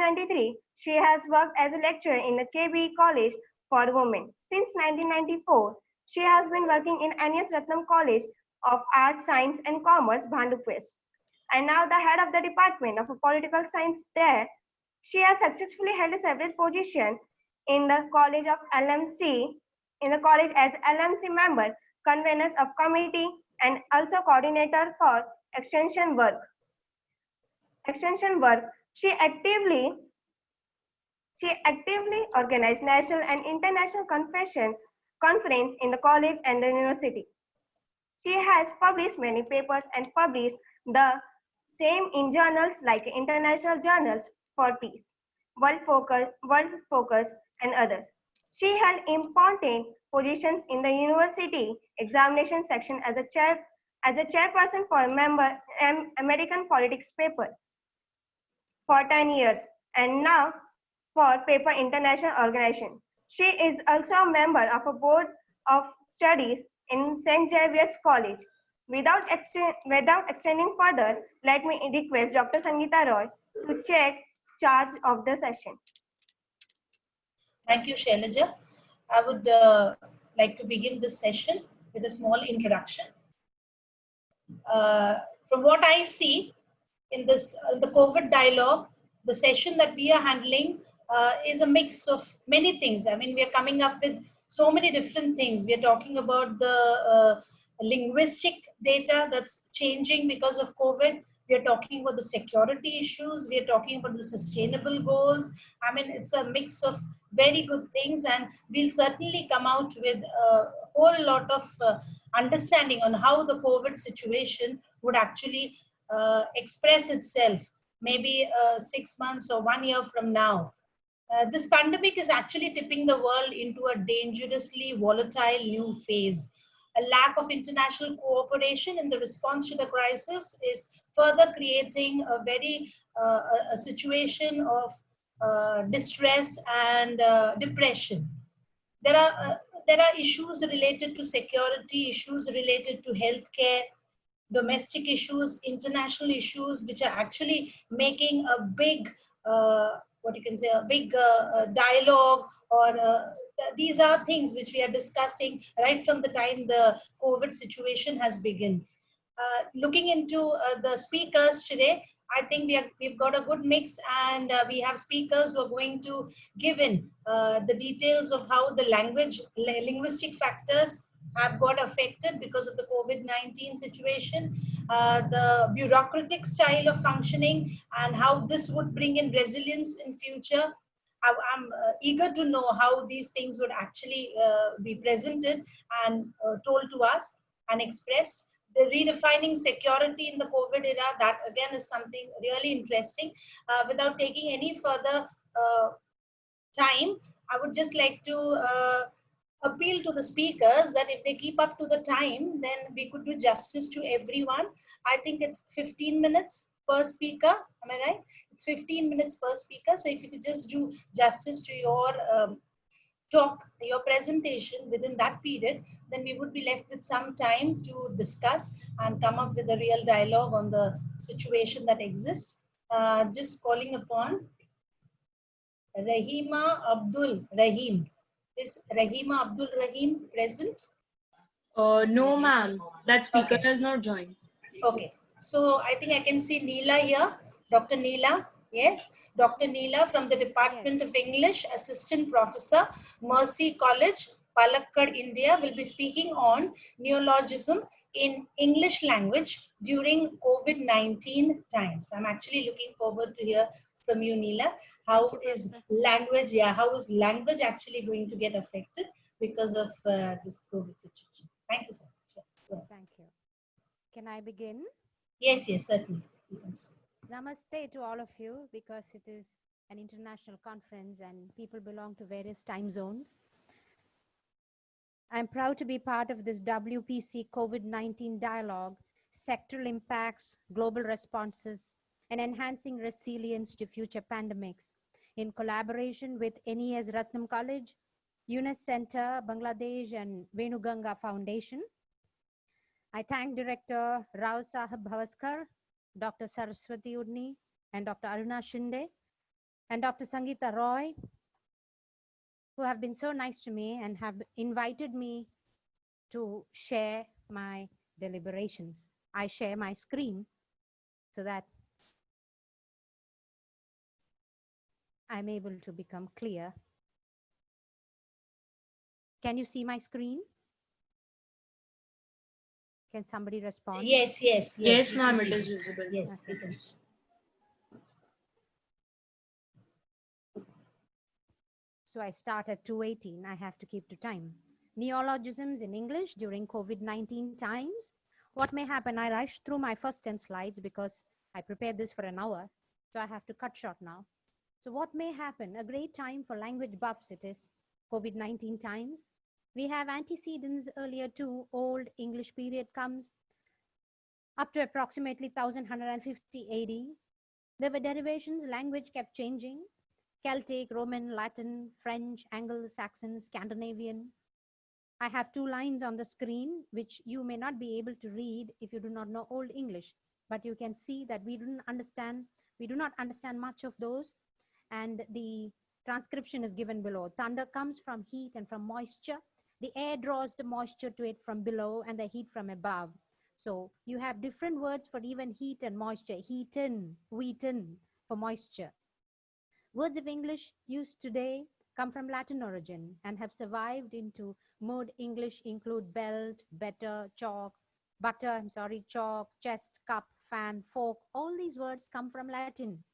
1993, she has worked as a lecturer in the KBE College for Women. Since 1994, she has been working in N.S. Ratnam College of Arts, Science and Commerce, Bhanduquest, and now the head of the Department of Political Science there. She has successfully held several positions in the College of LMC, in the college as LMC member, conveners of committee, and also coordinator for extension work. She actively organized national and international conference in the college and the university. She has published many papers and published the same in journals like International Journals for Peace, World Focus, and others. She held important positions in the university examination section as a chairperson for American Politics paper for 10 years, and now for Paper International Organization. She is also a member of a board of studies in St. Xavier's College. Without extending further, let me request Dr. Sangeeta Roy to take charge of the session. Thank you, Shailaja. I would like to begin this session with a small introduction. From what I see in this the COVID dialogue, the session that we are handling is a mix of many things. I mean, we are coming up with so many different things. We are talking about the linguistic data that's changing because of COVID. We are talking about the security issues. We are talking about the sustainable goals. I mean, it's a mix of very good things, and we'll certainly come out with a whole lot of understanding on how the COVID situation would actually express itself maybe 6 months or 1 year from now. This pandemic is actually tipping the world into a dangerously volatile new phase. A lack of international cooperation in the response to the crisis is further creating a very a situation of distress and depression. There are issues related to security, issues related to healthcare, domestic issues, international issues, which are actually making a big, what you can say, a big dialogue, or these are things which we are discussing right from the time the COVID situation has begun. Looking into the speakers today, I think we've got a good mix, and we have speakers who are going to give in the details of how the linguistic factors have got affected because of the COVID-19 situation, the bureaucratic style of functioning, and how this would bring in resilience in future. I'm eager to know how these things would actually be presented and told to us and expressed. The redefining security in the COVID era, that again is something really interesting. Without taking any further time, I would just like to appeal to the speakers that if they keep up to the time, then we could do justice to everyone. I think it's 15 minutes per speaker. Am I right? It's 15 minutes per speaker. So if you could just do justice to your talk, your presentation within that period, then we would be left with some time to discuss and come up with a real dialogue on the situation that exists. Just calling upon Rahima Abdul Rahim. Is Rahima Abdul Rahim present? No, ma'am. That speaker Okay. has not joined. Okay. So I think I can see Neela here. Dr. Neela. Yes. Dr. Neela from the Department of English, Assistant Professor, Mercy College, Palakkad, India, will be speaking on neologism in English language during COVID-19 times. I'm actually looking forward to hear from you, Neela. How is language actually going to get affected because of this COVID situation? Thank you so much. Thank you. Can I begin? Yes, certainly. Namaste to all of you, because it is an international conference and people belong to various time zones. I'm proud to be part of this WPC COVID-19 dialogue, sectoral impacts, global responses, and enhancing resilience to future pandemics in collaboration with NES Ratnam College, UNES Center, Bangladesh, and Venuganga Foundation. I thank Director Rao Sahab Bhavaskar, Dr. Saraswati Udni, and Dr. Aruna Shinde, and Dr. Sangeeta Roy, who have been so nice to me and have invited me to share my deliberations. I share my screen so that I'm able to become clear. Can you see my screen? Can somebody respond? Yes, yes, Yes, we ma'am, can it see is it. visible. Yes, Okay. we can. So I start at 2:18. I have to keep to time. Neologisms in English during COVID-19 times. What may happen? I rushed through my first 10 slides because I prepared this for an hour. So I have to cut short now. So what may happen? A great time for language buffs it is. COVID-19 times. We have antecedents earlier too. Old English period comes up to approximately 1150 AD. There were derivations, language kept changing. Celtic, Roman, Latin, French, Anglo-Saxon, Scandinavian. I have 2 lines on the screen, which you may not be able to read if you do not know Old English, but you can see that we do not understand much of those, and the transcription is given below. Thunder comes from heat and from moisture. The air draws the moisture to it from below and the heat from above. So you have different words for even heat and moisture. Heaten, wheaten for moisture. Words of English used today come from Latin origin and have survived into Mode English include belt, chalk, chest, cup, fan, fork. All these words come from Latin.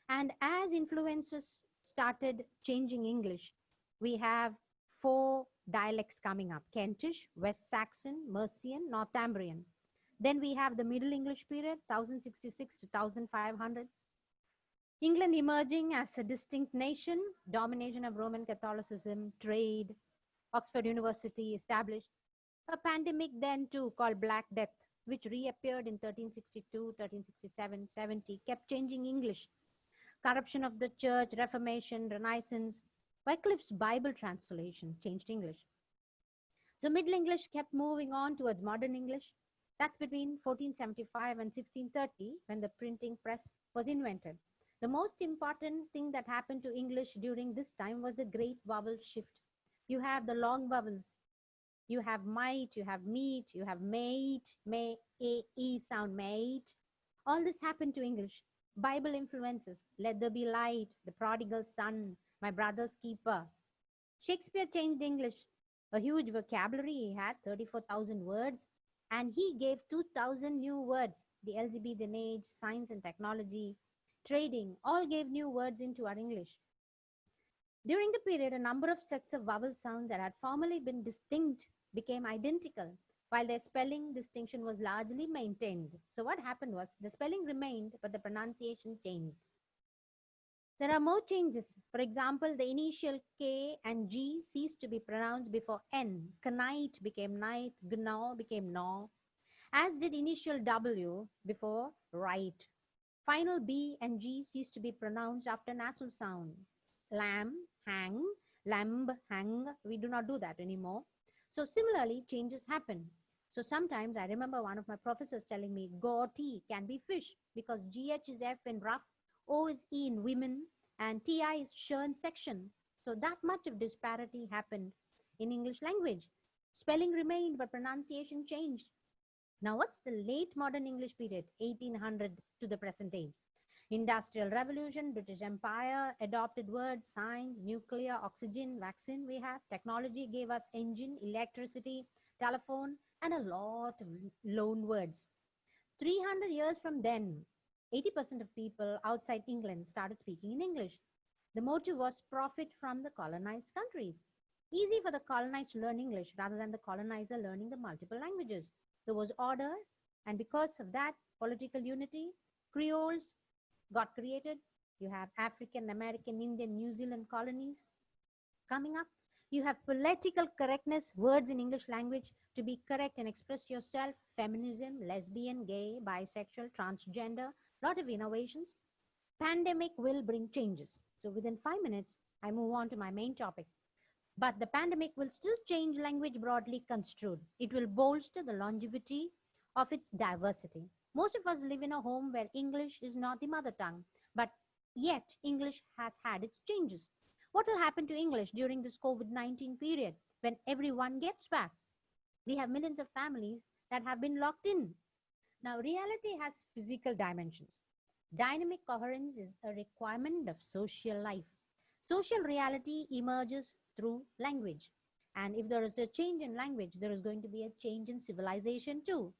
And as influences started changing English, we have 4 dialects coming up: Kentish, West Saxon, Mercian, Northumbrian. Then we have the Middle English period, 1066 to 1500. England emerging as a distinct nation, domination of Roman Catholicism, trade, Oxford University established. A pandemic then too called Black Death, which reappeared in 1362, 1367, 70, kept changing English. Corruption of the church, Reformation, Renaissance. Wycliffe's Bible translation changed English. So Middle English kept moving on towards modern English. That's between 1475 and 1630 when the printing press was invented. The most important thing that happened to English during this time was the great vowel shift. You have the long vowels. You have might, you have meat, you have mate, may, a, e sound, mate. All this happened to English. Bible influences, let there be light, the prodigal son, my brother's keeper. Shakespeare changed English. A huge vocabulary, he had 34,000 words, and he gave 2,000 new words. The Elizabethan age, science and technology, trading, all gave new words into our English. During the period, a number of sets of vowel sounds that had formerly been distinct became identical, while their spelling distinction was largely maintained. So what happened was the spelling remained, but the pronunciation changed. There are more changes. For example, the initial K and G ceased to be pronounced before N. Knight became night, gnaw became gnaw, as did initial W before right. Final B and G ceased to be pronounced after nasal sound. Lamb, hang, lamb, hang. We do not do that anymore. So similarly, changes happen. So sometimes I remember one of my professors telling me, Gorty can be fish because GH is F in rough, O is E in women, and TI is churn section. So that much of disparity happened in English language. Spelling remained, but pronunciation changed. Now, what's the late modern English period, 1800 to the present age? Industrial Revolution, British Empire, adopted words, science, nuclear, oxygen, vaccine we have. Technology gave us engine, electricity, telephone, and a lot of loan words. 300 years from then, 80% of people outside England started speaking in English. The motive was profit from the colonized countries. Easy for the colonized to learn English rather than the colonizer learning the multiple languages. There was order, and because of that, political unity, Creoles got created. You have African, American, Indian, New Zealand colonies coming up. You have political correctness, words in English language to be correct and express yourself, feminism, lesbian, gay, bisexual, transgender, lot of innovations. Pandemic will bring changes. So within 5 minutes, I move on to my main topic. But the pandemic will still change language broadly construed. It will bolster the longevity of its diversity. Most of us live in a home where English is not the mother tongue, but Yet, English has had its changes. What will happen to English during this COVID-19 period when everyone gets back? We have millions of families that have been locked in. Now, reality has physical dimensions. Dynamic coherence is a requirement of social life. Social reality emerges through language. And if there is a change in language, there is going to be a change in civilization too.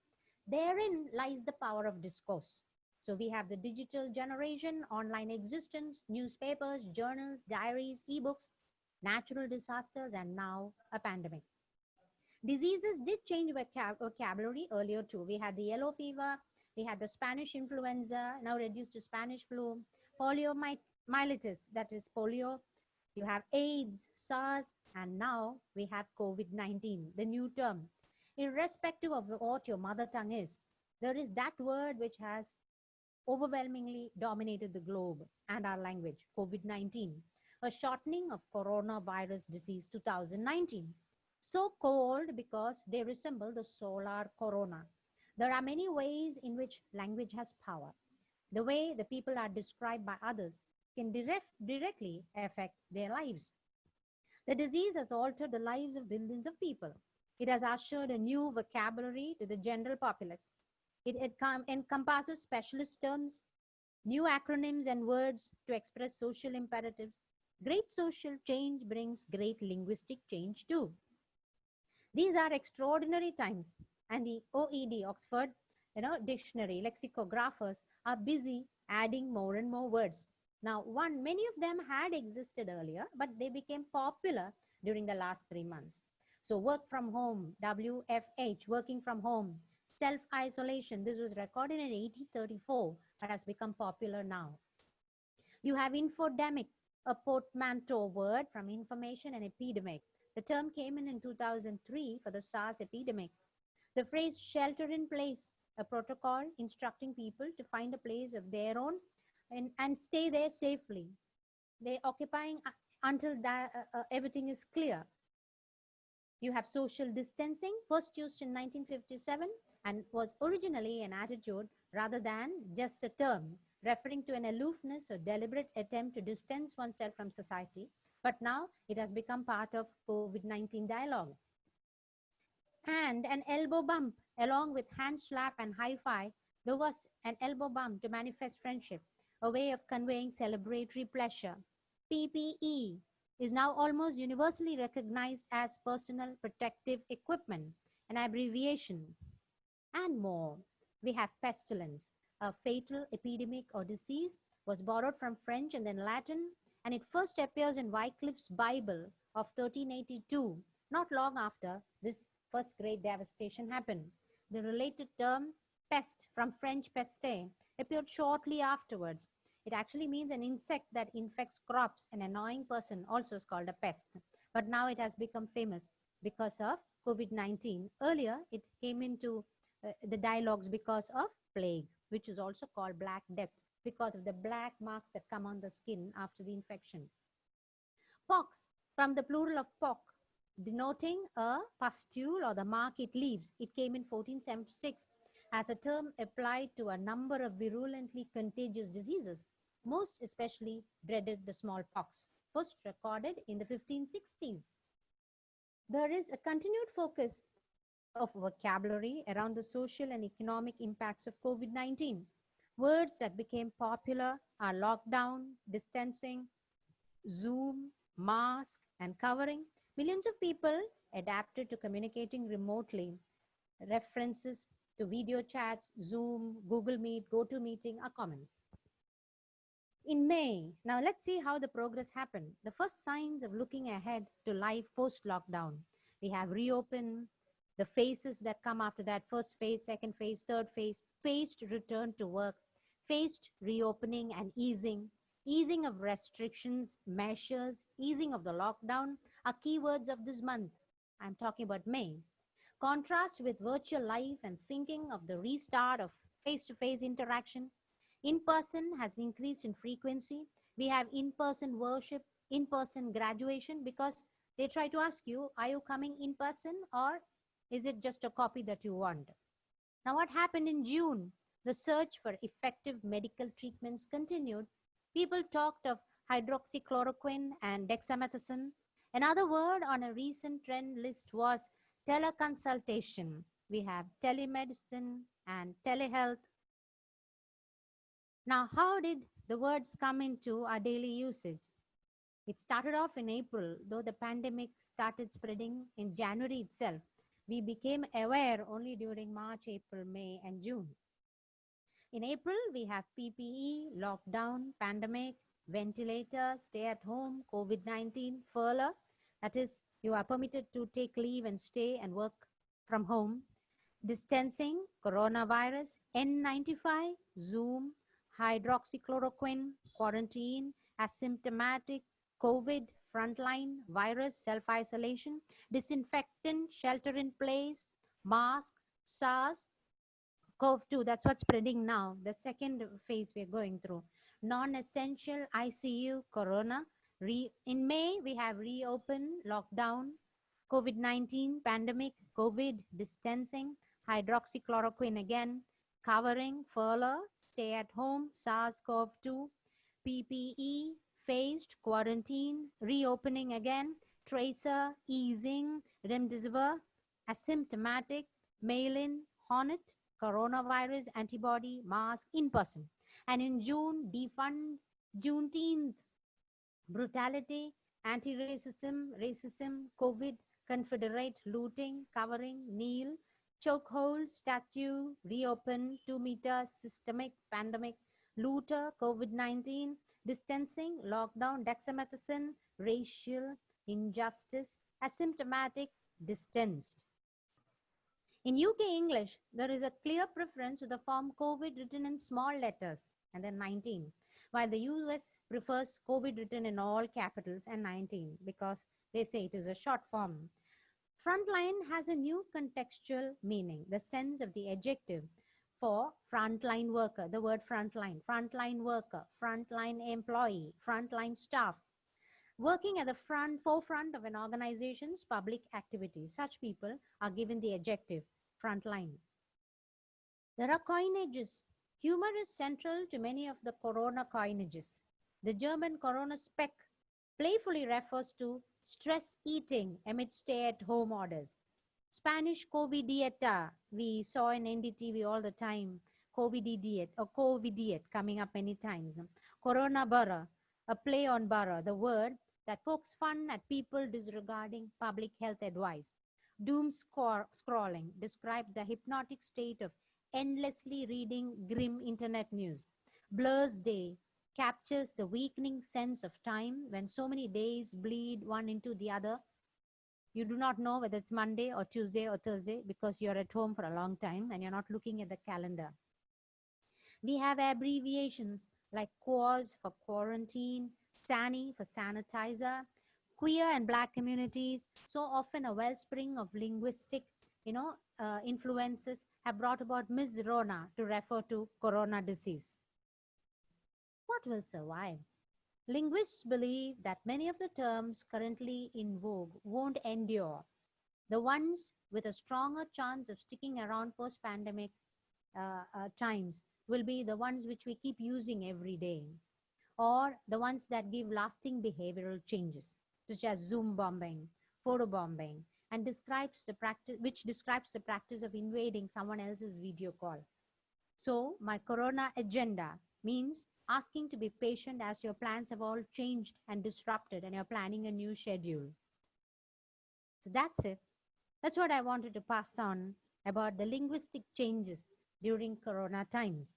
Therein lies the power of discourse. So we have the digital generation, online existence, newspapers, journals, diaries, ebooks, natural disasters, and now a pandemic. Diseases did change vocabulary earlier too. We had the yellow fever, we had the Spanish influenza, now reduced to Spanish flu, poliomyelitis, that is polio. You have AIDS, SARS, and now we have COVID-19, the new term. Irrespective of what your mother tongue is, there is that word which has overwhelmingly dominated the globe and our language, COVID-19, a shortening of coronavirus disease 2019. So called because they resemble the solar corona. There are many ways in which language has power. The way the people are described by others can directly affect their lives. The disease has altered the lives of billions of people. It has ushered a new vocabulary to the general populace. It encompasses specialist terms, new acronyms and words to express social imperatives. Great social change brings great linguistic change too. These are extraordinary times, and the OED, Oxford, dictionary, lexicographers are busy adding more and more words. Now, many of them had existed earlier, but they became popular during the last 3 months. So work from home, WFH, working from home, self-isolation, this was recorded in 1834, but has become popular now. You have infodemic, a portmanteau word from information and epidemic. The term came in 2003 for the SARS epidemic. The phrase shelter in place, a protocol instructing people to find a place of their own and stay there safely. They're occupying until everything is clear. You have social distancing, first used in 1957 and was originally an attitude rather than just a term, referring to an aloofness or deliberate attempt to distance oneself from society. But now it has become part of COVID-19 dialogue. And an elbow bump, along with hand slap and high five, there was an elbow bump to manifest friendship, a way of conveying celebratory pleasure. PPE is now almost universally recognized as personal protective equipment, an abbreviation, and more. We have pestilence, a fatal epidemic or disease, was borrowed from French and then Latin, and it first appears in Wycliffe's Bible of 1382, not long after this first great devastation happened. The related term pest, from French peste, appeared shortly afterwards. It actually means an insect that infects crops. An annoying person also is called a pest. But now it has become famous because of COVID-19. Earlier, it came into the dialogues because of plague, which is also called Black Death, because of the black marks that come on the skin after the infection. Pox, from the plural of pock, denoting a pustule or the mark it leaves. It came in 1476 as a term applied to a number of virulently contagious diseases, most especially dreaded the smallpox, first recorded in the 1560s. There is a continued focus of vocabulary around the social and economic impacts of COVID-19. Words that became popular are lockdown, distancing, Zoom, mask, and covering. Millions of people adapted to communicating remotely. References to video chats, Zoom, Google Meet, GoToMeeting are common. In May, now let's see how the progress happened. The first signs of looking ahead to life post-lockdown. We have reopen, the phases that come after that, first phase, second phase, third phase, phased return to work, phased reopening and easing of restrictions, measures, easing of the lockdown are keywords of this month. I'm talking about May. Contrast with virtual life and thinking of the restart of face-to-face interaction. In-person has increased in frequency. We have in-person worship, in-person graduation, because they try to ask you, are you coming in person or is it just a copy that you want? Now, what happened in June? The search for effective medical treatments continued, People talked of hydroxychloroquine and dexamethasone. Another word on a recent trend list was teleconsultation. We have telemedicine and telehealth. Now, how did the words come into our daily usage? It started off in April, though the pandemic started spreading in January itself. We became aware only during March, April, May, and June. In April, we have PPE, lockdown, pandemic, ventilator, stay at home, COVID 19, furlough. That is, you are permitted to take leave and stay and work from home. Distancing, coronavirus, N95, Zoom, hydroxychloroquine, quarantine, asymptomatic, COVID, frontline, virus, self-isolation, disinfectant, shelter in place, mask, SARS, CoV-2, that's what's spreading now, the second phase we're going through. Non-essential, ICU, corona. In May, we have reopen, lockdown, COVID-19, pandemic, COVID, distancing, hydroxychloroquine again, covering, furlough, stay at home, SARS-CoV-2, PPE, phased, quarantine, reopening again, tracer, easing, remdesivir, asymptomatic, mail-in, Hornet, coronavirus, antibody, mask, in person. And in June, defund Juneteenth, brutality, anti-racism, racism, COVID, Confederate, looting, covering, kneel, chokehold, statue, reopen, 2 meter, systemic, pandemic, looter, COVID-19, distancing, lockdown, dexamethasone, racial, injustice, asymptomatic, distanced. In UK English, there is a clear preference to the form COVID written in small letters and then 19, while the US prefers COVID written in all capitals and 19 because they say it is a short form. Frontline has a new contextual meaning, the sense of the adjective for frontline worker, the word frontline worker, frontline employee, frontline staff, working at the forefront of an organization's public activities. Such people are given the adjective frontline. There are coinages. Humor is central to many of the corona coinages. The German corona speck playfully refers to stress eating amid stay-at-home orders. Spanish Covidieta, we saw in NDTV all the time, Covidiet or Covidiet coming up many times. Corona Burra, a play on Burra, the word that pokes fun at people disregarding public health advice. Doom scrolling describes a hypnotic state of endlessly reading grim internet news. Blur's Day captures the weakening sense of time when so many days bleed one into the other. You do not know whether it's Monday or Tuesday or Thursday because you're at home for a long time and you're not looking at the calendar. We have abbreviations like QOS for quarantine, SANI for sanitizer. Queer and Black communities, so often a wellspring of linguistic influences, have brought about Ms. Rona to refer to corona disease. What will survive? Linguists believe that many of the terms currently in vogue won't endure. The ones with a stronger chance of sticking around post-pandemic times will be the ones which we keep using every day, or the ones that give lasting behavioral changes, such as Zoom bombing, photo bombing, and describes the practice of invading someone else's video call. So my corona agenda means asking to be patient as your plans have all changed and disrupted and you're planning a new schedule. So that's it. That's what I wanted to pass on about the linguistic changes during corona times.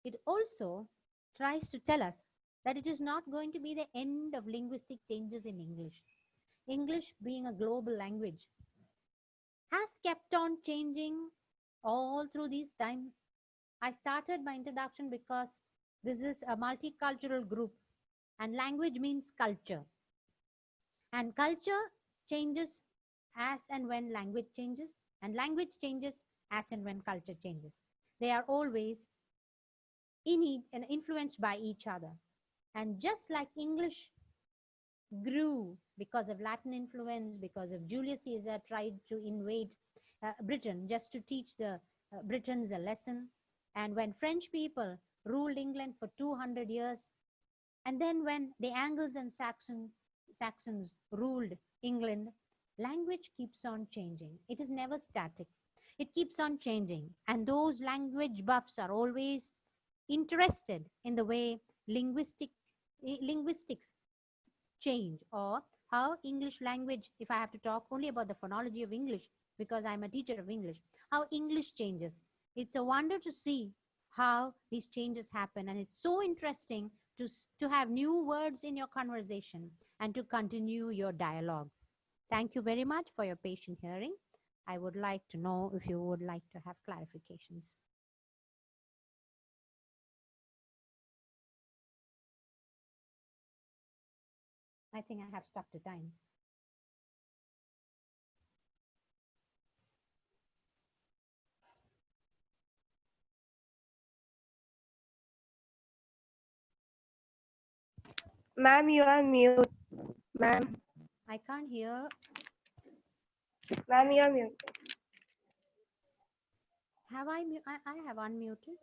It also tries to tell us that it is not going to be the end of linguistic changes in English. English, being a global language, has kept on changing all through these times. I started my introduction because this is a multicultural group and language means culture. And culture changes as and when language changes, and language changes as and when culture changes. They are always influenced by each other. And just like English grew because of Latin influence, because of Julius Caesar tried to invade Britain just to teach the Britons a lesson. And when French people ruled England for 200 years, And then when the Angles and Saxons ruled England, language keeps on changing. It is never static. It keeps on changing. And those language buffs are always interested in the way linguistics change, or how English language, if I have to talk only about the phonology of English, because I'm a teacher of English, how English changes. It's a wonder to see how these changes happen. And it's so interesting to have new words in your conversation and to continue your dialogue. Thank you very much for your patient hearing. I would like to know if you would like to have clarifications. I think I have stuck to time. Ma'am, you are mute. Ma'am, I can't hear. ma'am, you are mute. Have I have unmuted.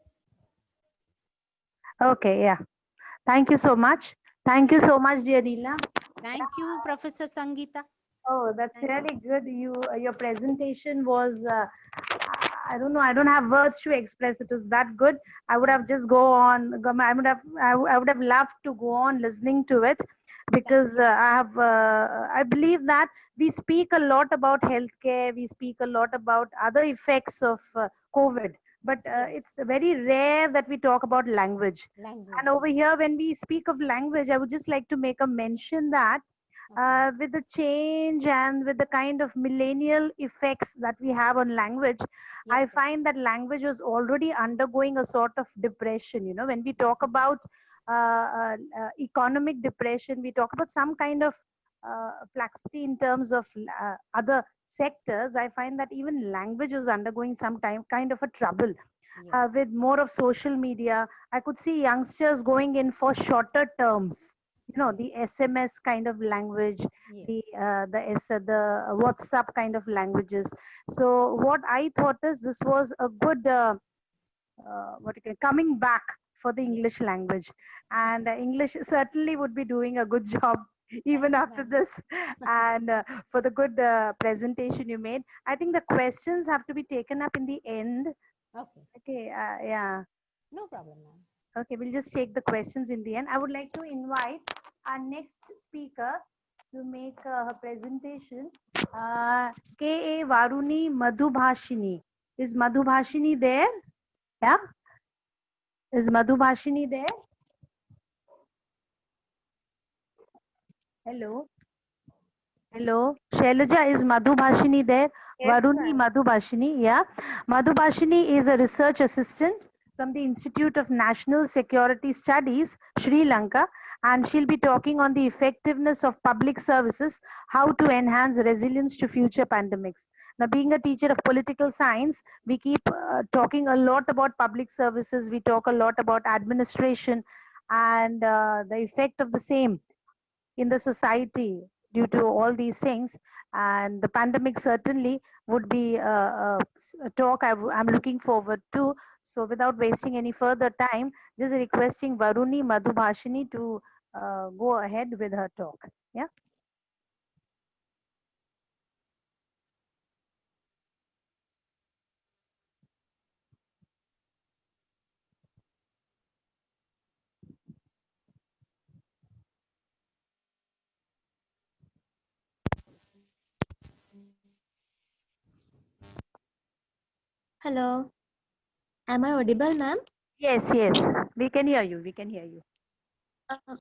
Okay, yeah. Thank you so much. Thank you so much, dear Neela. Thank you, Professor Sangeeta. Oh, that's Thank you. really good. Your presentation was, I don't know, I don't have words to express. It was that good. I would have just I would have loved to go on listening to it, because I believe that we speak a lot about healthcare. We speak a lot about other effects of COVID, but Yes. it's very rare that we talk about language. Language. And over here, when we speak of language, I would just like to make a mention that with the change and with the kind of millennial effects that we have on language, I Yes, sir. find that language was already undergoing a sort of depression. You know, when we talk about economic depression, we talk about some kind of flaxity in terms of other sectors. I find that even language was undergoing some kind of a trouble. Yes. With more of social media, I could see youngsters going in for shorter terms. You know, the SMS kind of language, Yes. the WhatsApp kind of languages. So what I thought is this was a good coming back for the English language, and English certainly would be doing a good job even you, after ma'am. this. And for the good presentation you made, I think the questions have to be taken up in the end. Okay. Okay, yeah. No problem, ma'am. Okay, we'll just take the questions in the end. I would like to invite our next speaker to make her presentation. K.A. Varuni Madhubhashini. Is Madhubhashini there? Yeah? Is Madhubhashini there? Hello? Hello? Shailaja, is Madhubhashini there? Yes, Varuni ma'am. Madhubhashini, yeah. Madhubhashini is a research assistant from the Institute of National Security Studies, Sri Lanka, and she'll be talking on the effectiveness of public services, how to enhance resilience to future pandemics. Now, being a teacher of political science, we keep talking a lot about public services. We talk a lot about administration and the effect of the same in the society due to all these things. And the pandemic certainly would be a talk I'm looking forward to. So without wasting any further time, just requesting Varuni Madhubhashini to go ahead with her talk. Yeah. Hello. Am I audible, ma'am? Yes, yes. We can hear you. We can hear you.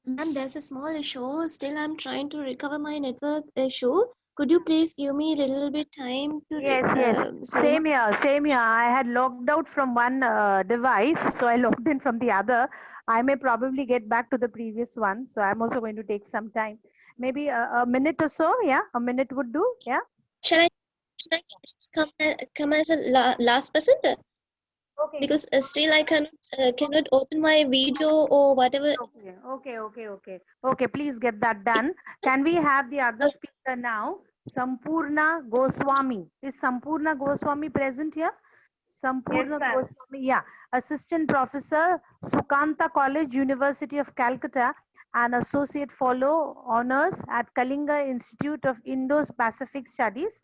Ma'am, there's a small issue. Still, I'm trying to recover my network issue. Could you please give me a little bit time to Yes, yes. Same here. Same here. I had logged out from one device, so I logged in from the other. I may probably get back to the previous one, so I'm also going to take some time. Maybe a minute or so. Yeah, a minute would do. Yeah. Shall I come as a last person? Okay. Because still I cannot open my video or whatever. Okay. Please get that done. Can we have the other speaker now? Sampurna Goswami. Is Sampurna Goswami present here? Sampurna ma'am. Goswami, yeah. Assistant Professor, Sukanta College, University of Calcutta, and Associate Fellow Honors at Kalinga Institute of Indo-Pacific Studies.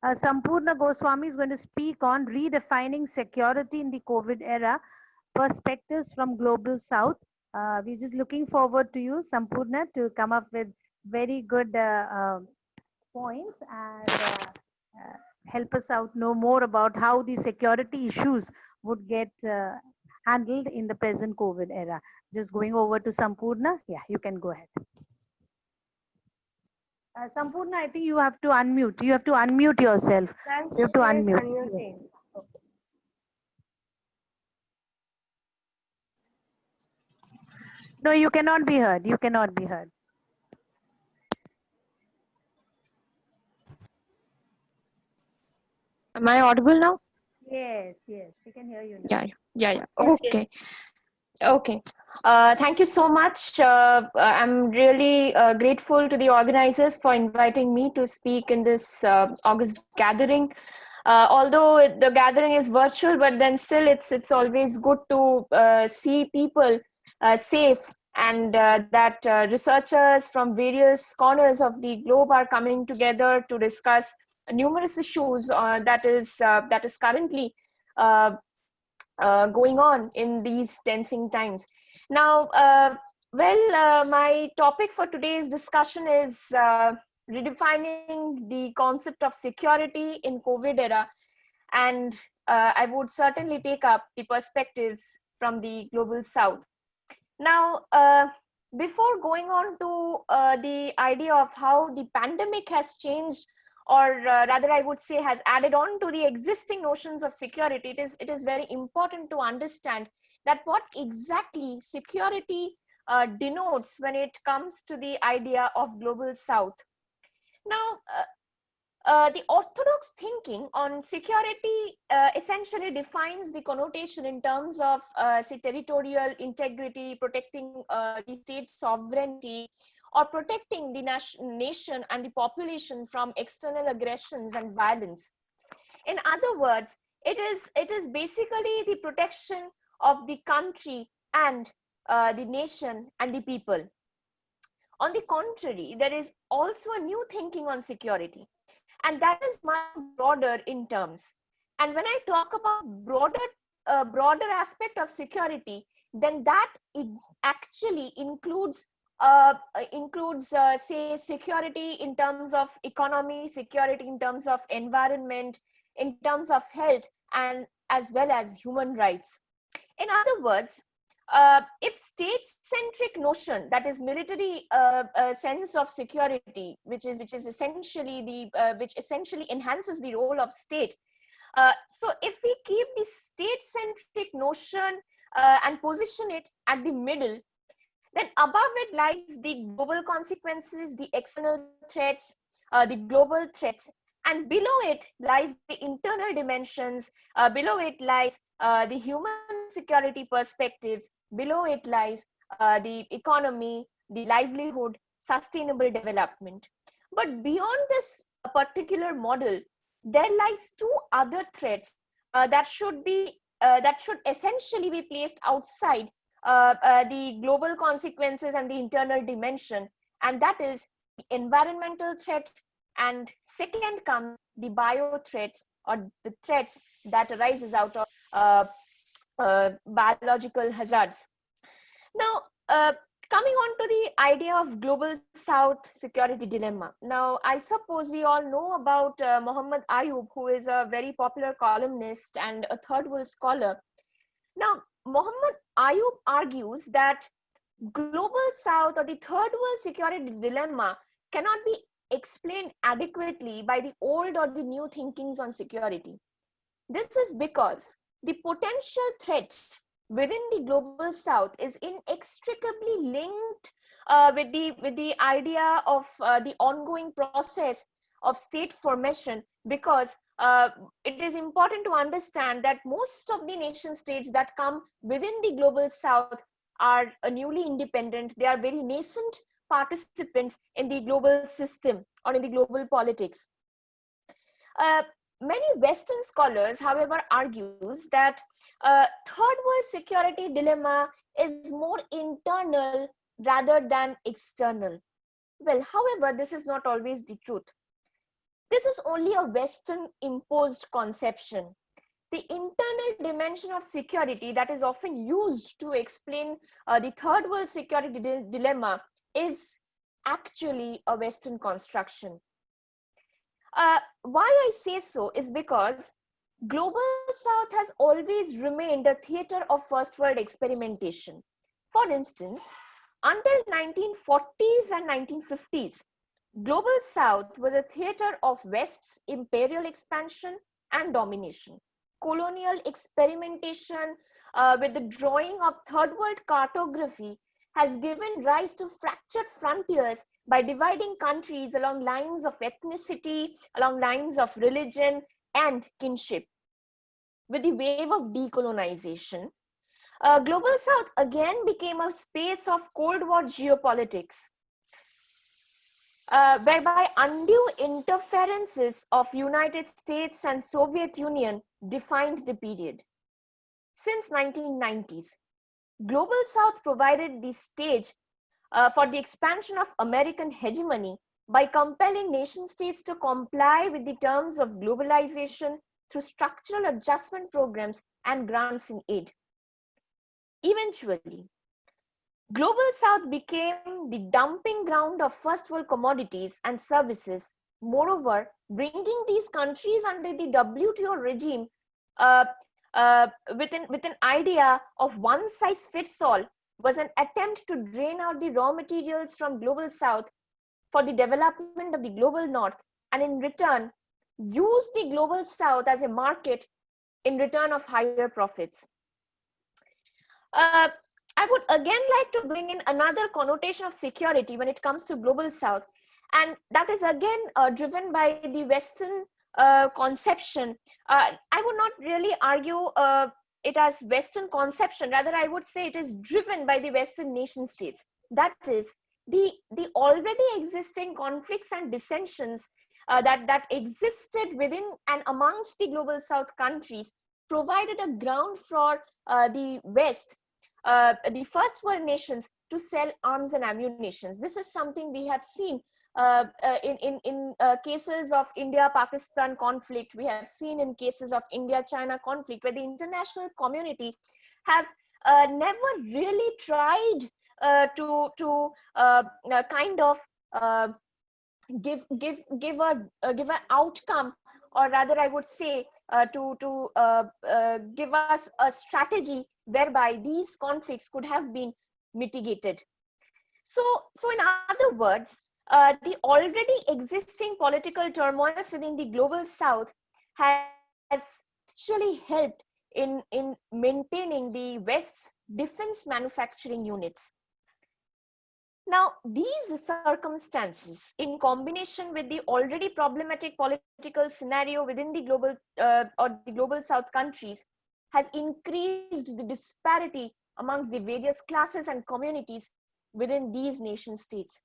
Sampurna Goswami is going to speak on redefining security in the COVID era, perspectives from Global South. We're just looking forward to you, Sampurna, to come up with very good points and help us out know more about how the security issues would get handled in the present COVID era. Just going over to Sampurna. Yeah, you can go ahead. Sampurna, I think you have to unmute. You have to unmute yourself. Ma'am, You have to she is unmute. unmuted. No, you cannot be heard. You cannot be heard. Am I audible now? Yes, yes, we can hear you now. Yeah. Yes, Okay. Okay. Thank you so much. I'm really grateful to the organizers for inviting me to speak in this August gathering. Although the gathering is virtual, but then still it's always good to see people safe, and that researchers from various corners of the globe are coming together to discuss numerous issues that is currently going on in these tensing times. Now, my topic for today's discussion is redefining the concept of security in COVID era, and I would certainly take up the perspectives from the Global South. Now, before going on to the idea of how the pandemic has changed, or rather I would say has added on to the existing notions of security, it is very important to understand that what exactly security denotes when it comes to the idea of Global South. Now, the orthodox thinking on security essentially defines the connotation in terms of say territorial integrity, protecting the state sovereignty, or protecting the nation and the population from external aggressions and violence. In other words, it is basically the protection of the country and the nation and the people. On the contrary, there is also a new thinking on security, and that is much broader in terms. And when I talk about broader aspect of security, then that actually includes say security in terms of economy, security in terms of environment, in terms of health, and as well as human rights. In other words, if state-centric notion, that is military sense of security, which is essentially which essentially enhances the role of state. So if we keep the state-centric notion and position it at the middle, then above it lies the global consequences, the external threats, the global threats, and below it lies the internal dimensions, below it lies the human security perspectives, below it lies the economy, the livelihood, sustainable development. But beyond this particular model, there lies two other threats that should essentially be placed outside the global consequences and the internal dimension, and that is the environmental threat, and second comes the bio threats, or the threats that arises out of biological hazards. Now, coming on to the idea of Global South security dilemma. Now, I suppose we all know about Muhammad Ayub, who is a very popular columnist and a third world scholar. Now, Muhammad Ayub argues that Global South, or the third world security dilemma, cannot be explained adequately by the old or the new thinkings on security. This is because the potential threat within the Global South is inextricably linked with the idea of the ongoing process of state formation, because it is important to understand that most of the nation states that come within the Global South are newly independent. They are very nascent participants in the global system or in the global politics. Many Western scholars, however, argues that third world security dilemma is more internal rather than external. Well, however, this is not always the truth. This is only a Western imposed conception. The internal dimension of security that is often used to explain the third world security dilemma is actually a Western construction. Why I say so is because Global South has always remained a theater of first world experimentation. For instance, until 1940s and 1950s, Global South was a theater of West's imperial expansion and domination. Colonial experimentation with the drawing of third world cartography has given rise to fractured frontiers by dividing countries along lines of ethnicity, along lines of religion and kinship. With the wave of decolonization, Global South again became a space of Cold War geopolitics, whereby undue interferences of United States and Soviet Union defined the period. Since 1990s, Global South provided the stage for the expansion of American hegemony by compelling nation states to comply with the terms of globalization through structural adjustment programs and grants in aid. Eventually, Global South became the dumping ground of first world commodities and services. Moreover, bringing these countries under the WTO regime with an idea of one size fits all was an attempt to drain out the raw materials from Global South for the development of the Global North, and in return, use the Global South as a market in return of higher profits. I would again like to bring in another connotation of security when it comes to Global South, and that is again driven by the Western conception. I would not really argue it as Western conception, rather I would say it is driven by the Western nation states. That is, the already existing conflicts and dissensions that existed within and amongst the Global South countries provided a ground for the West, the first world nations, to sell arms and ammunition. This is something we have seen in cases of India-Pakistan conflict. We have seen in cases of India-China conflict, where the international community have never really tried to kind of give an outcome, or rather I would say to give us a strategy whereby these conflicts could have been mitigated. So in other words, the already existing political turmoils within the Global South has actually helped in maintaining the West's defense manufacturing units. Now, these circumstances, in combination with the already problematic political scenario within the global or the Global South countries, has increased the disparity amongst the various classes and communities within these nation states.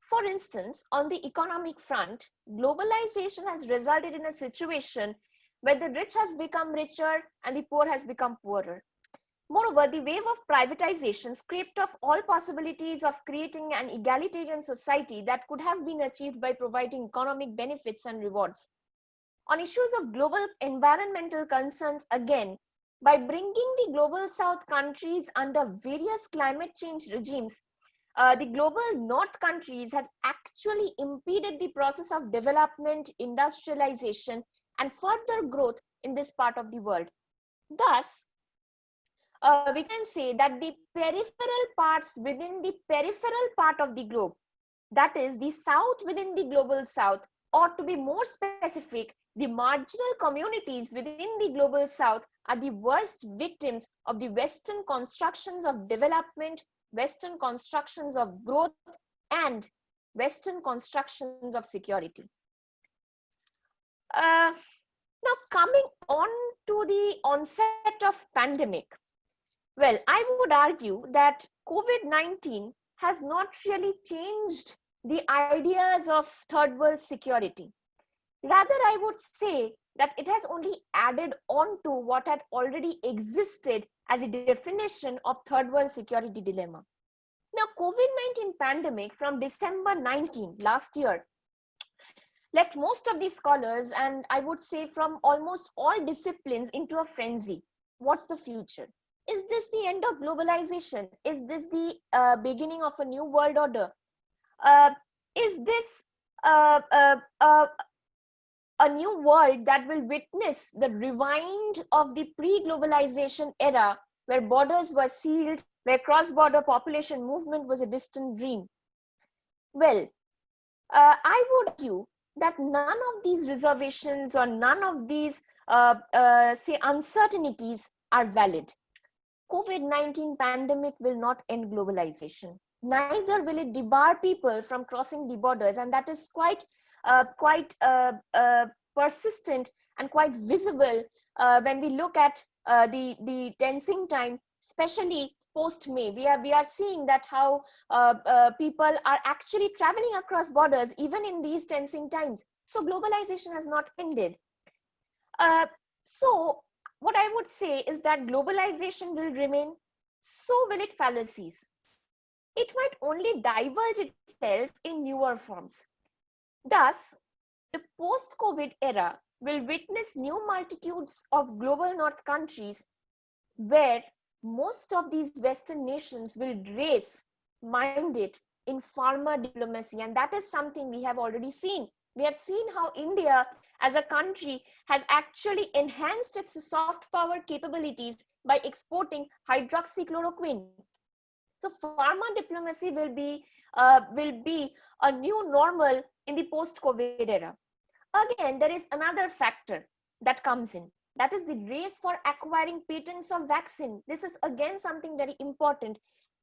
For instance, on the economic front, globalization has resulted in a situation where the rich has become richer and the poor has become poorer. Moreover, the wave of privatization scraped off all possibilities of creating an egalitarian society that could have been achieved by providing economic benefits and rewards. On issues of global environmental concerns, again, by bringing the Global South countries under various climate change regimes, the Global North countries have actually impeded the process of development, industrialization, and further growth in this part of the world. Thus, we can say that the peripheral parts within the peripheral part of the globe, that is the South within the Global South, or to be more specific, the marginal communities within the Global South are the worst victims of the Western constructions of development, Western constructions of growth, and Western constructions of security. Now, coming on to the onset of pandemic, well, I would argue that COVID-19 has not really changed the ideas of third world security. Rather, I would say that it has only added on to what had already existed as a definition of third world security dilemma. Now, COVID-19 pandemic from December 19 last year left most of these scholars, and I would say from almost all disciplines, into a frenzy. What's the future? Is this the end of globalization? Is this the beginning of a new world order? Is this a new world that will witness the rewind of the pre-globalization era, where borders were sealed, where cross-border population movement was a distant dream? Well, I would argue that none of these reservations or none of these, say, uncertainties are valid. COVID-19 pandemic will not end globalization. Neither will it debar people from crossing the borders, and that is quite persistent and quite visible when we look at the tensing time, especially post-May. We are seeing that how people are actually traveling across borders even in these tensing times. So globalization has not ended. So what I would say is that globalization will remain, so will its fallacies. It might only diverge itself in newer forms. Thus, the post-COVID era will witness new multitudes of global north countries where most of these Western nations will race minded in pharma diplomacy. And that is something we have already seen. We have seen how India as a country has actually enhanced its soft power capabilities by exporting hydroxychloroquine. So pharma diplomacy will be a new normal in the post-COVID era. Again, there is another factor that comes in. That is the race for acquiring patents of vaccine. This is again something very important.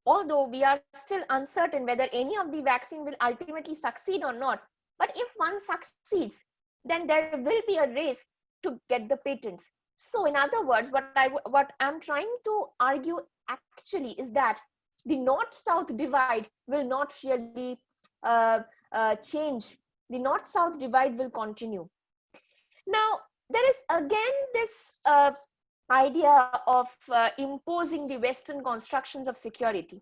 Although we are still uncertain whether any of the vaccine will ultimately succeed or not. But if one succeeds, then there will be a race to get the patents. So in other words, what I'm trying to argue actually is that the North-South divide will not really change. The North-South divide will continue. Now, there is again this idea of imposing the Western constructions of security.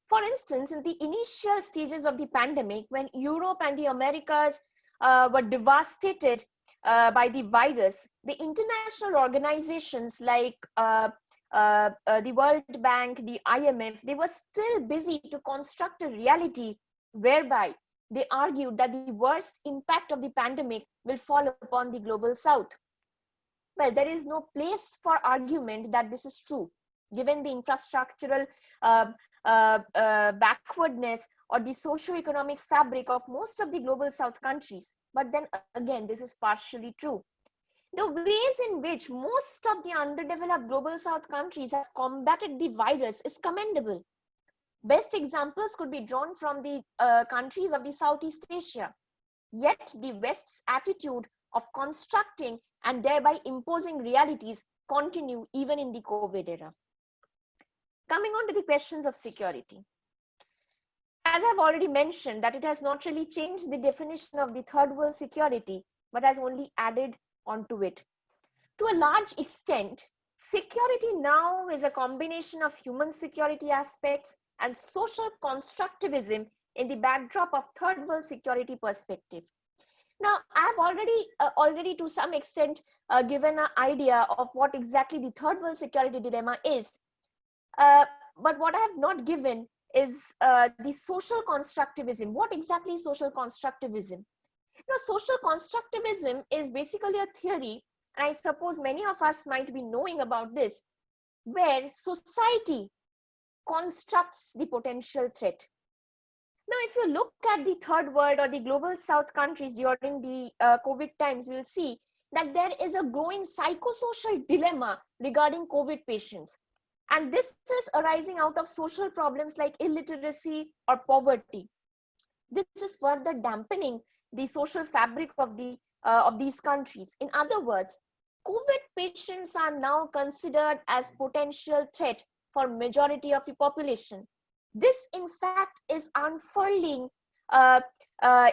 For instance, in the initial stages of the pandemic, when Europe and the Americas were devastated by the virus, the international organizations like the World Bank, the IMF, they were still busy to construct a reality whereby they argued that the worst impact of the pandemic will fall upon the global South. Well, there is no place for argument that this is true, given the infrastructural backwardness or the socio-economic fabric of most of the global South countries. But then again, this is partially true. The ways in which most of the underdeveloped global South countries have combated the virus is commendable. Best examples could be drawn from the countries of the Southeast Asia. Yet the West's attitude of constructing and thereby imposing realities continue even in the COVID era. Coming on to the questions of security. As I've already mentioned, that it has not really changed the definition of the third world security, but has only added onto it. To a large extent, security now is a combination of human security aspects and social constructivism in the backdrop of third world security perspective. Now, I've already to some extent given an idea of what exactly the third world security dilemma is. But what I have not given is the social constructivism. What exactly is social constructivism? Now, social constructivism is basically a theory, and I suppose many of us might be knowing about this, where society constructs the potential threat. Now, if you look at the third world or the global South countries during the COVID times, you'll see that there is a growing psychosocial dilemma regarding COVID patients. And this is arising out of social problems like illiteracy or poverty. This is further dampening the social fabric of these countries. In other words, COVID patients are now considered as potential threat for majority of the population. This, in fact, is unfurling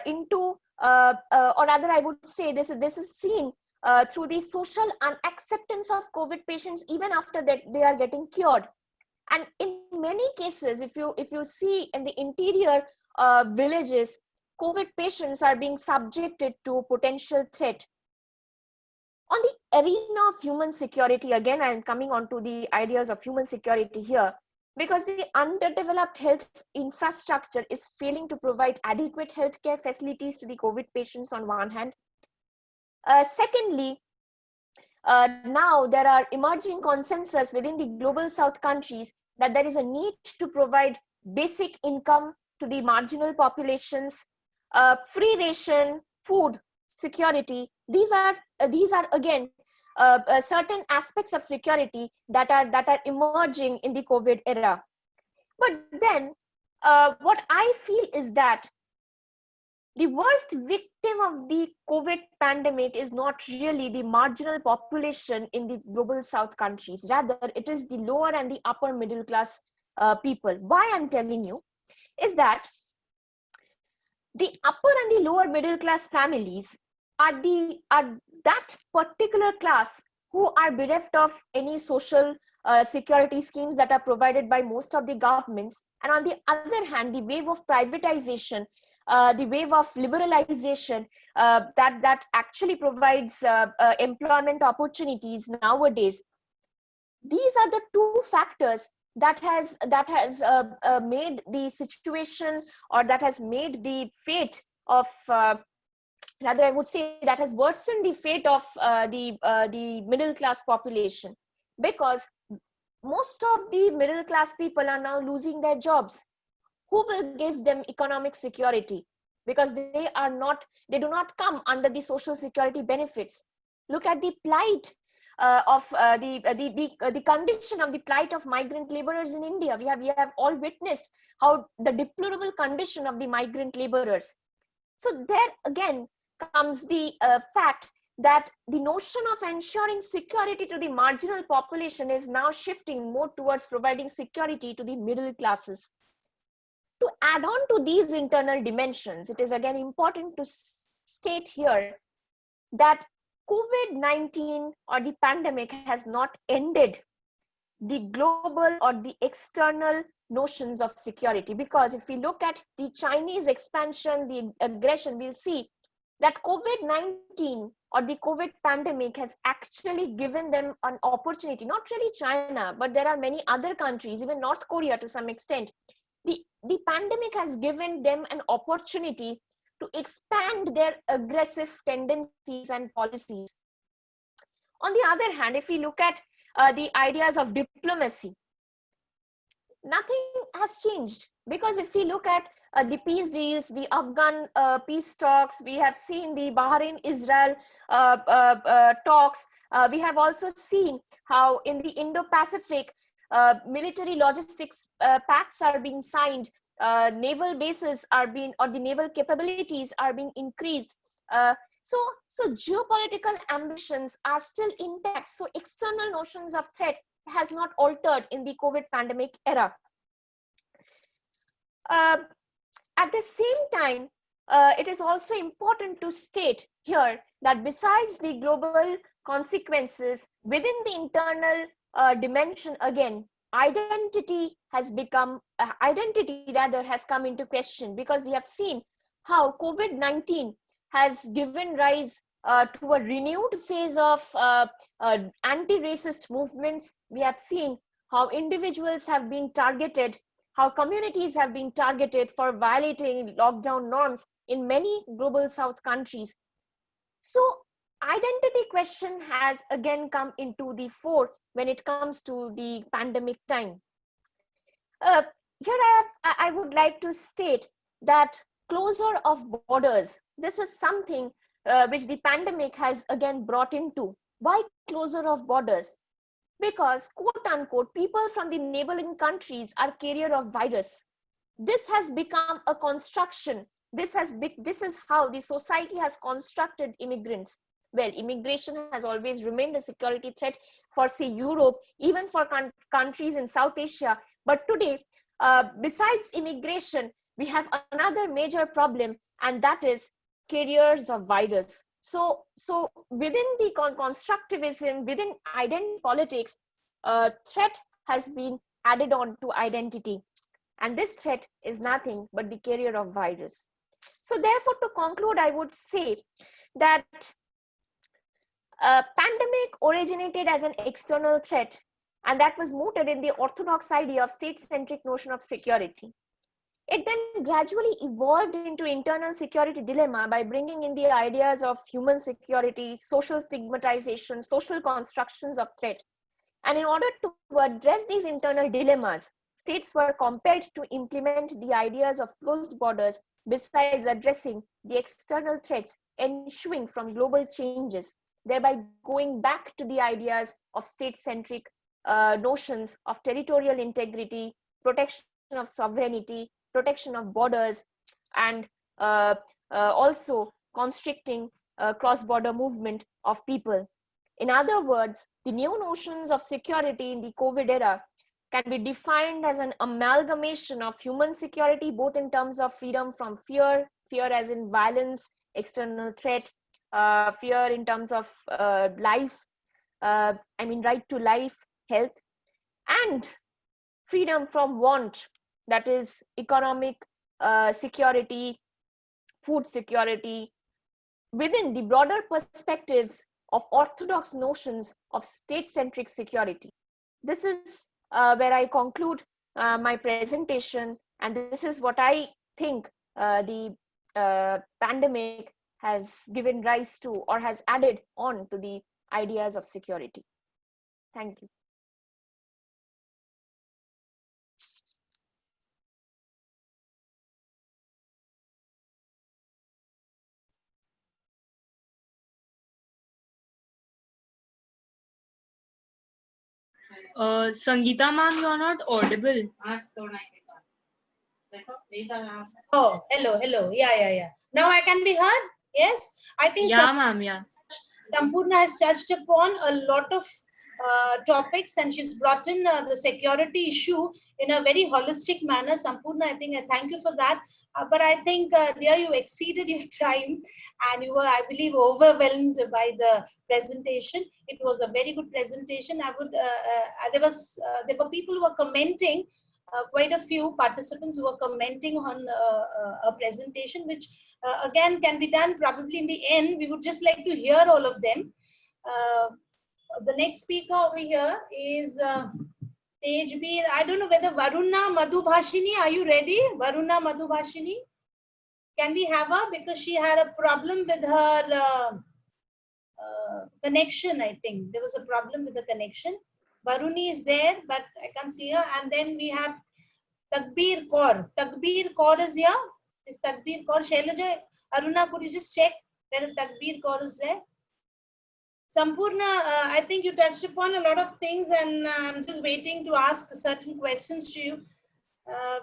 into, or rather, I would say this is seen through the social unacceptance of COVID patients even after that they are getting cured. And in many cases, if you see in the interior villages, COVID patients are being subjected to potential threat. On the arena of human security, again, I'm coming on to the ideas of human security here, because the underdeveloped health infrastructure is failing to provide adequate healthcare facilities to the COVID patients on one hand. Secondly, now there are emerging consensus within the global south countries that there is a need to provide basic income to the marginal populations, free ration, food security. These are again certain aspects of security that are emerging in the COVID era. But then what I feel is that the worst victim of the COVID pandemic is not really the marginal population in the global south countries. Rather, it is the lower and the upper middle class people. Why I'm telling you is that the upper and the lower middle class families are that particular class who are bereft of any social security schemes that are provided by most of the governments. And on the other hand, the wave of privatization, the wave of liberalization that actually provides employment opportunities nowadays. These are the two factors that has made the situation, or that has made the fate of rather I would say that has worsened the fate of the middle class population, because most of the middle class people are now losing their jobs. Who will give them economic security? Because they do not come under the social security benefits. Look at the plight of the condition of the plight of migrant laborers in India. We have all witnessed how the deplorable condition of the migrant laborers. So there again comes the fact that the notion of ensuring security to the marginal population is now shifting more towards providing security to the middle classes. To add on to these internal dimensions, it is again important to state here that COVID-19 or the pandemic has not ended the global or the external notions of security. Because if we look at the Chinese expansion, the aggression, we'll see that COVID-19 or the COVID pandemic has actually given them an opportunity, not really China, but there are many other countries, even North Korea to some extent. The pandemic has given them an opportunity to expand their aggressive tendencies and policies. On the other hand, if we look at the ideas of diplomacy, nothing has changed. Because if we look at the peace deals, the Afghan peace talks, we have seen the Bahrain-Israel talks. We have also seen how in the Indo-Pacific, military logistics pacts are being signed, naval bases are being, or the naval capabilities are being increased. So geopolitical ambitions are still intact. So external notions of threat has not altered in the COVID pandemic era. At the same time, it is also important to state here that besides the global consequences within the internal dimension, again, identity has come into question, because we have seen how COVID-19 has given rise to a renewed phase of anti-racist movements. We have seen how individuals have been targeted, how communities have been targeted for violating lockdown norms in many global south countries. So identity question has again come into the fore when it comes to the pandemic time. Here I would like to state that closure of borders, this is something which the pandemic has again brought into. Why closure of borders? Because, quote unquote, people from the neighboring countries are carrier of virus. This has become a construction. This is how the society has constructed immigrants. Well, immigration has always remained a security threat for, say, Europe, even for countries in South Asia. But today, besides immigration, we have another major problem, and that is carriers of virus. So within the constructivism, within identity politics, threat has been added on to identity. And this threat is nothing but the carrier of virus. So therefore, to conclude, I would say that pandemic originated as an external threat, and that was mooted in the orthodox idea of state-centric notion of security. It then gradually evolved into internal security dilemma by bringing in the ideas of human security, social stigmatization, social constructions of threat. And in order to address these internal dilemmas, states were compelled to implement the ideas of closed borders besides addressing the external threats ensuing from global changes, thereby going back to the ideas of state-centric notions of territorial integrity, protection of sovereignty, protection of borders, and also constricting cross-border movement of people. In other words, the new notions of security in the COVID era can be defined as an amalgamation of human security, both in terms of freedom from fear, fear as in violence, external threat, fear in terms of life, right to life, health, and freedom from want, that is economic security, food security, within the broader perspectives of orthodox notions of state-centric security. This is where I conclude my presentation, and this is what I think the pandemic has given rise to or has added on to the ideas of security. Thank you. Sangeeta ma'am, you're not audible. Oh, hello. Yeah. Now I can be heard? Yes? I think Yeah, ma'am, yeah. Sampurna has touched upon a lot of topics, and she's brought in the security issue in a very holistic manner. Sampurna, I think I thank you for that. But I think, dear, you exceeded your time, and you were, I believe, overwhelmed by the presentation. It was a very good presentation. I would there were people who were commenting. Quite a few participants who were commenting on a presentation, which again can be done probably in the end. We would just like to hear all of them. The next speaker over here is Tejbir. I don't know whether Varuna Madhubhashini, are you ready? Varuna Madhubhashini? Can we have her? Because she had a problem with her connection, I think. There was a problem with the connection. Varuni is there, but I can't see her. And then we have Takbir Kaur. Takbir Kaur is here. Is Takbir Kaur? Shailaja, Aruna, could you just check whether Takbir Kaur is there? Sampurna, I think you touched upon a lot of things, and I'm just waiting to ask certain questions to you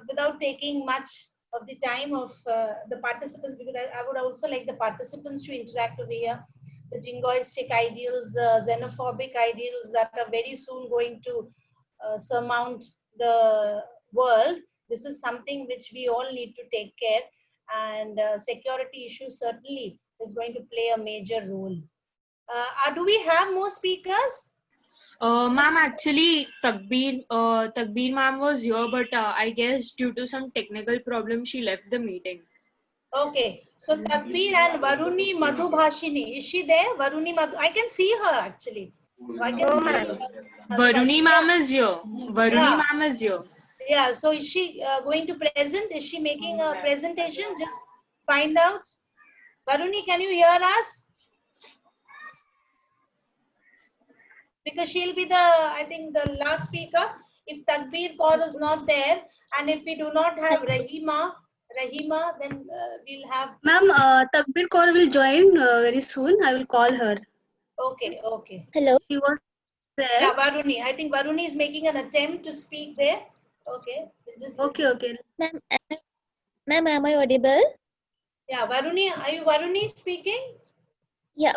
without taking much of the time of the participants, because I would also like the participants to interact over here. The jingoistic ideals, the xenophobic ideals that are very soon going to surmount the world. This is something which we all need to take care, and security issues certainly is going to play a major role. Do we have more speakers? Ma'am, actually, Takbir ma'am was here, but I guess due to some technical problem, she left the meeting. Okay, so Takbir and Varuni Madhubhashini, is she there? Varuni Madhu, I can see her actually. I can see her. Varuni ma'am is here. Varuni ma'am is here. Yeah, so is she going to present? Is she making a presentation? Just find out. Varuni, can you hear us? Because she'll be the, I think, the last speaker. If Takbir Kaur is not there, and if we do not have Rahima, then we'll have. Ma'am, Takbir Kaur will join very soon. I will call her. Okay. Hello. She was there. Yeah, Varuni. I think Varuni is making an attempt to speak there. Okay. We'll just Okay. Ma'am, am I audible? Yeah, Varuni, are you Varuni speaking? Yeah.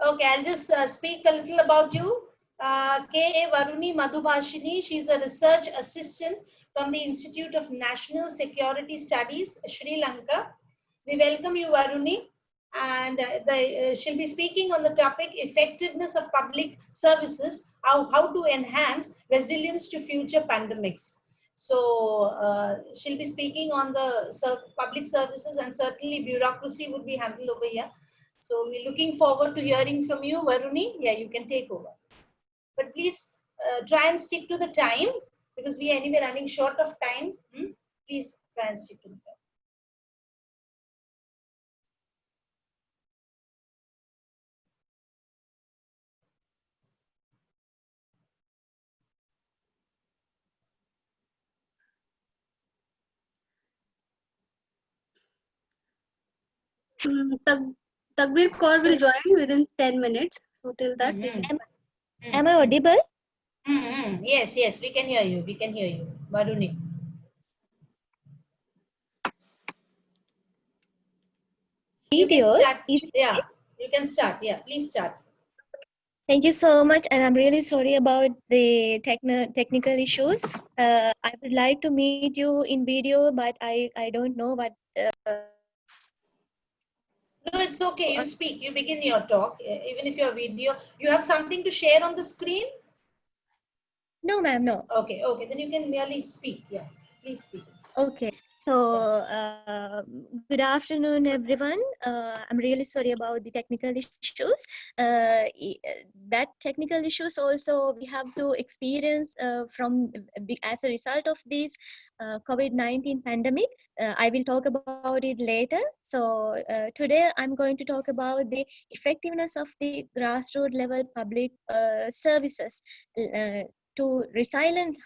Okay, I'll just speak a little about you. K.A. Varuni Madhubhashini, she's a research assistant from the Institute of National Security Studies, Sri Lanka. We welcome you, Varuni. and she'll be speaking on the topic effectiveness of public services, how to enhance resilience to future pandemics. So she'll be speaking on the public services, and certainly bureaucracy would be handled over here. So we're looking forward to hearing from you, Varuni. Yeah, you can take over. But please try and stick to the time, because we are anyway running short of time. Please try and stick to the time. Tagbir Kaur will join within 10 minutes. So till that, we can. Am I audible? Yes, yes, we can hear you. We can hear you, Varuni. You can Videos. start. Yeah, you can start. Yeah, please start. Thank you so much, and I'm really sorry about the technical issues. I would like to meet you in video, but I don't know what. No, it's okay. You speak. You begin your talk. Even if your video, you have something to share on the screen? No, ma'am, no. Okay, okay. Then you can merely speak. Yeah, please speak. Okay. So, good afternoon, everyone. I'm really sorry about the technical issues. That technical issues also we have to experience as a result of this COVID-19 pandemic. I will talk about it later. So, today I'm going to talk about the effectiveness of the grassroots level public services. To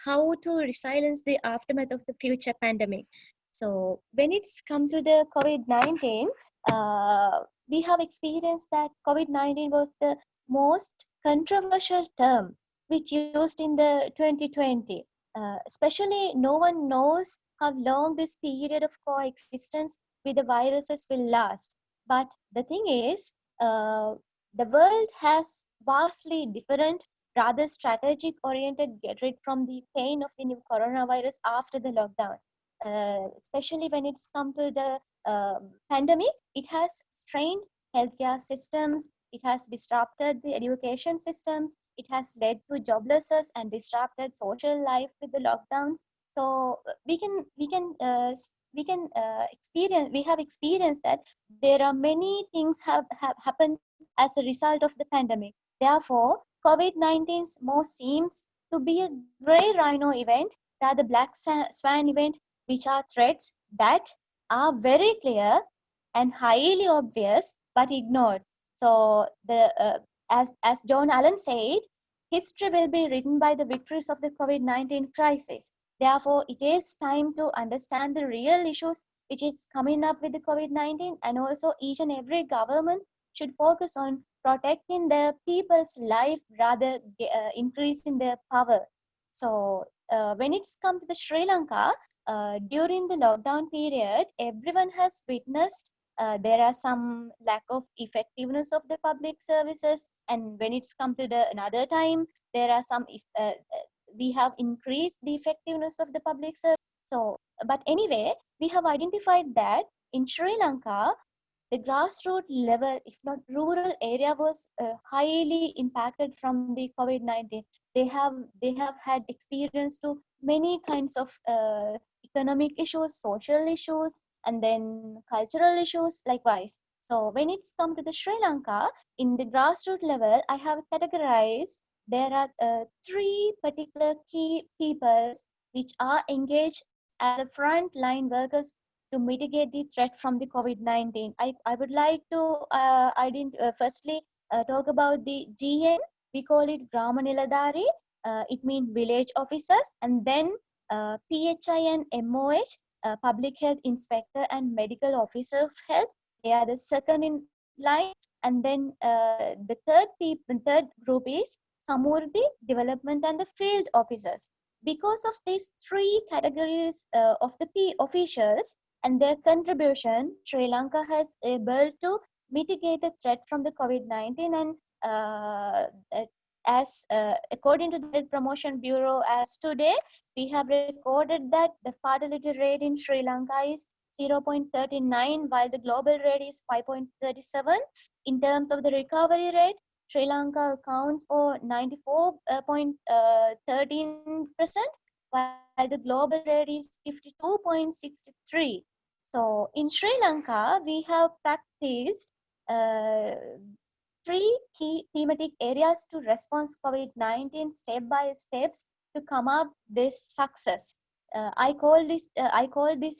how to resilience the aftermath of the future pandemic. So when it's come to the COVID-19, we have experienced that COVID-19 was the most controversial term which used in the 2020. Especially no one knows how long this period of coexistence with the viruses will last. But the thing is, the world has vastly different rather strategic oriented get rid from the pain of the new coronavirus after the lockdown. Especially when it's come to the pandemic, it has strained healthcare systems, it has disrupted the education systems, it has led to joblessness and disrupted social life with the lockdowns. So we have experienced that there are many things have happened as a result of the pandemic. Therefore, COVID-19's more seems to be a grey rhino event, rather black swan event, which are threats that are very clear and highly obvious but ignored. So, as John Allen said, history will be written by the victories of the COVID-19 crisis. Therefore, it is time to understand the real issues which is coming up with the COVID-19, and also each and every government should focus on protecting the people's life rather increasing their power. So when it's come to the Sri Lanka, during the lockdown period, everyone has witnessed there are some lack of effectiveness of the public services, and when it's come to the another time, there are some we have increased the effectiveness of the public service. So, but anyway, we have identified that in Sri Lanka, the grassroots level, if not rural area, was highly impacted from the COVID-19. They have had experience to many kinds of economic issues, social issues, and then cultural issues likewise. So when it's come to the Sri Lanka, in the grassroots level, I have categorized there are three particular key peoples which are engaged as the front line workers to mitigate the threat from the COVID-19. I would like to firstly talk about the GN. We call it Grama Niladhari. It means village officers. And then PHI and MOH, Public Health Inspector and Medical Officer of Health. They are the second in line. And then the third group is Samurdi, Development and the Field Officers. Because of these three categories of the officials, and their contribution, Sri Lanka has able to mitigate the threat from the COVID-19. And according to the Health Promotion Bureau, as today, we have recorded that the fatality rate in Sri Lanka is 0.39, while the global rate is 5.37. In terms of the recovery rate, Sri Lanka accounts for 94.13%, while the global rate is 52.63. So in Sri Lanka, we have practiced three key thematic areas to respond to COVID-19 step by steps to come up this success. I call this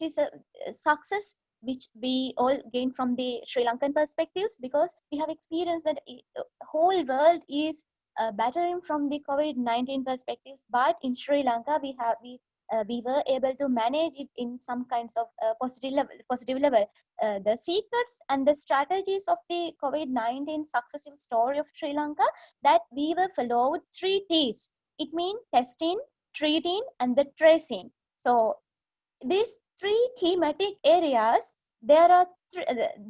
is a success which we all gain from the Sri Lankan perspectives, because we have experienced that the whole world is battering from the COVID-19 perspectives, but in Sri Lanka we were able to manage it in some kinds of positive level. The secrets and the strategies of the COVID-19 successive story of Sri Lanka, that we were followed 3 T's. It means testing, treating, and the tracing. So these 3 thematic areas, there are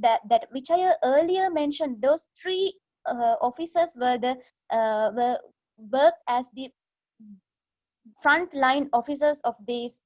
that which I earlier mentioned. Those 3 officers were worked as the frontline officers of these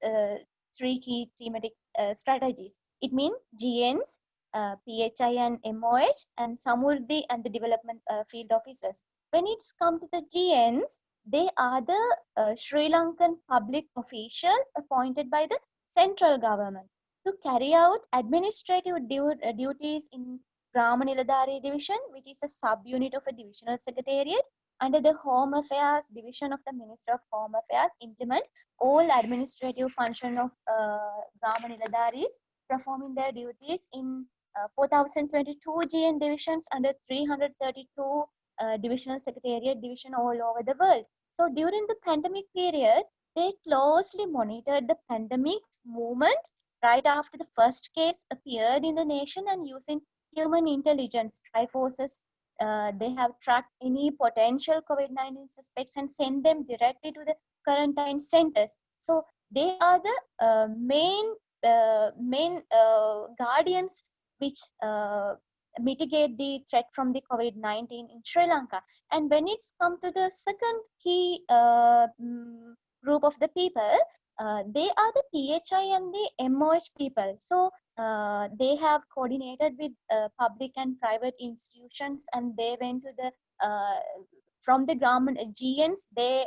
3 key thematic strategies. It means GNs, PHI and MOH, and Samurdhi and the development field officers. When it's come to the GNs, they are the Sri Lankan public official appointed by the central government to carry out administrative duties in Grama Niladhari division, which is a subunit of a divisional secretariat under the Home Affairs Division of the Minister of Home Affairs. Implement all administrative function of Grama Niladharis, performing their duties in 4022 GN divisions under 332 divisional secretariat division all over the world. So during the pandemic period, they closely monitored the pandemic's movement right after the first case appeared in the nation, and using human intelligence, Triforces, they have tracked any potential COVID-19 suspects and sent them directly to the quarantine centers. So they are the main guardians which mitigate the threat from the COVID-19 in Sri Lanka. And when it's come to the second key group of the people, they are the PHI and the MOH people. So they have coordinated with public and private institutions, and they went to the from the government GNs. They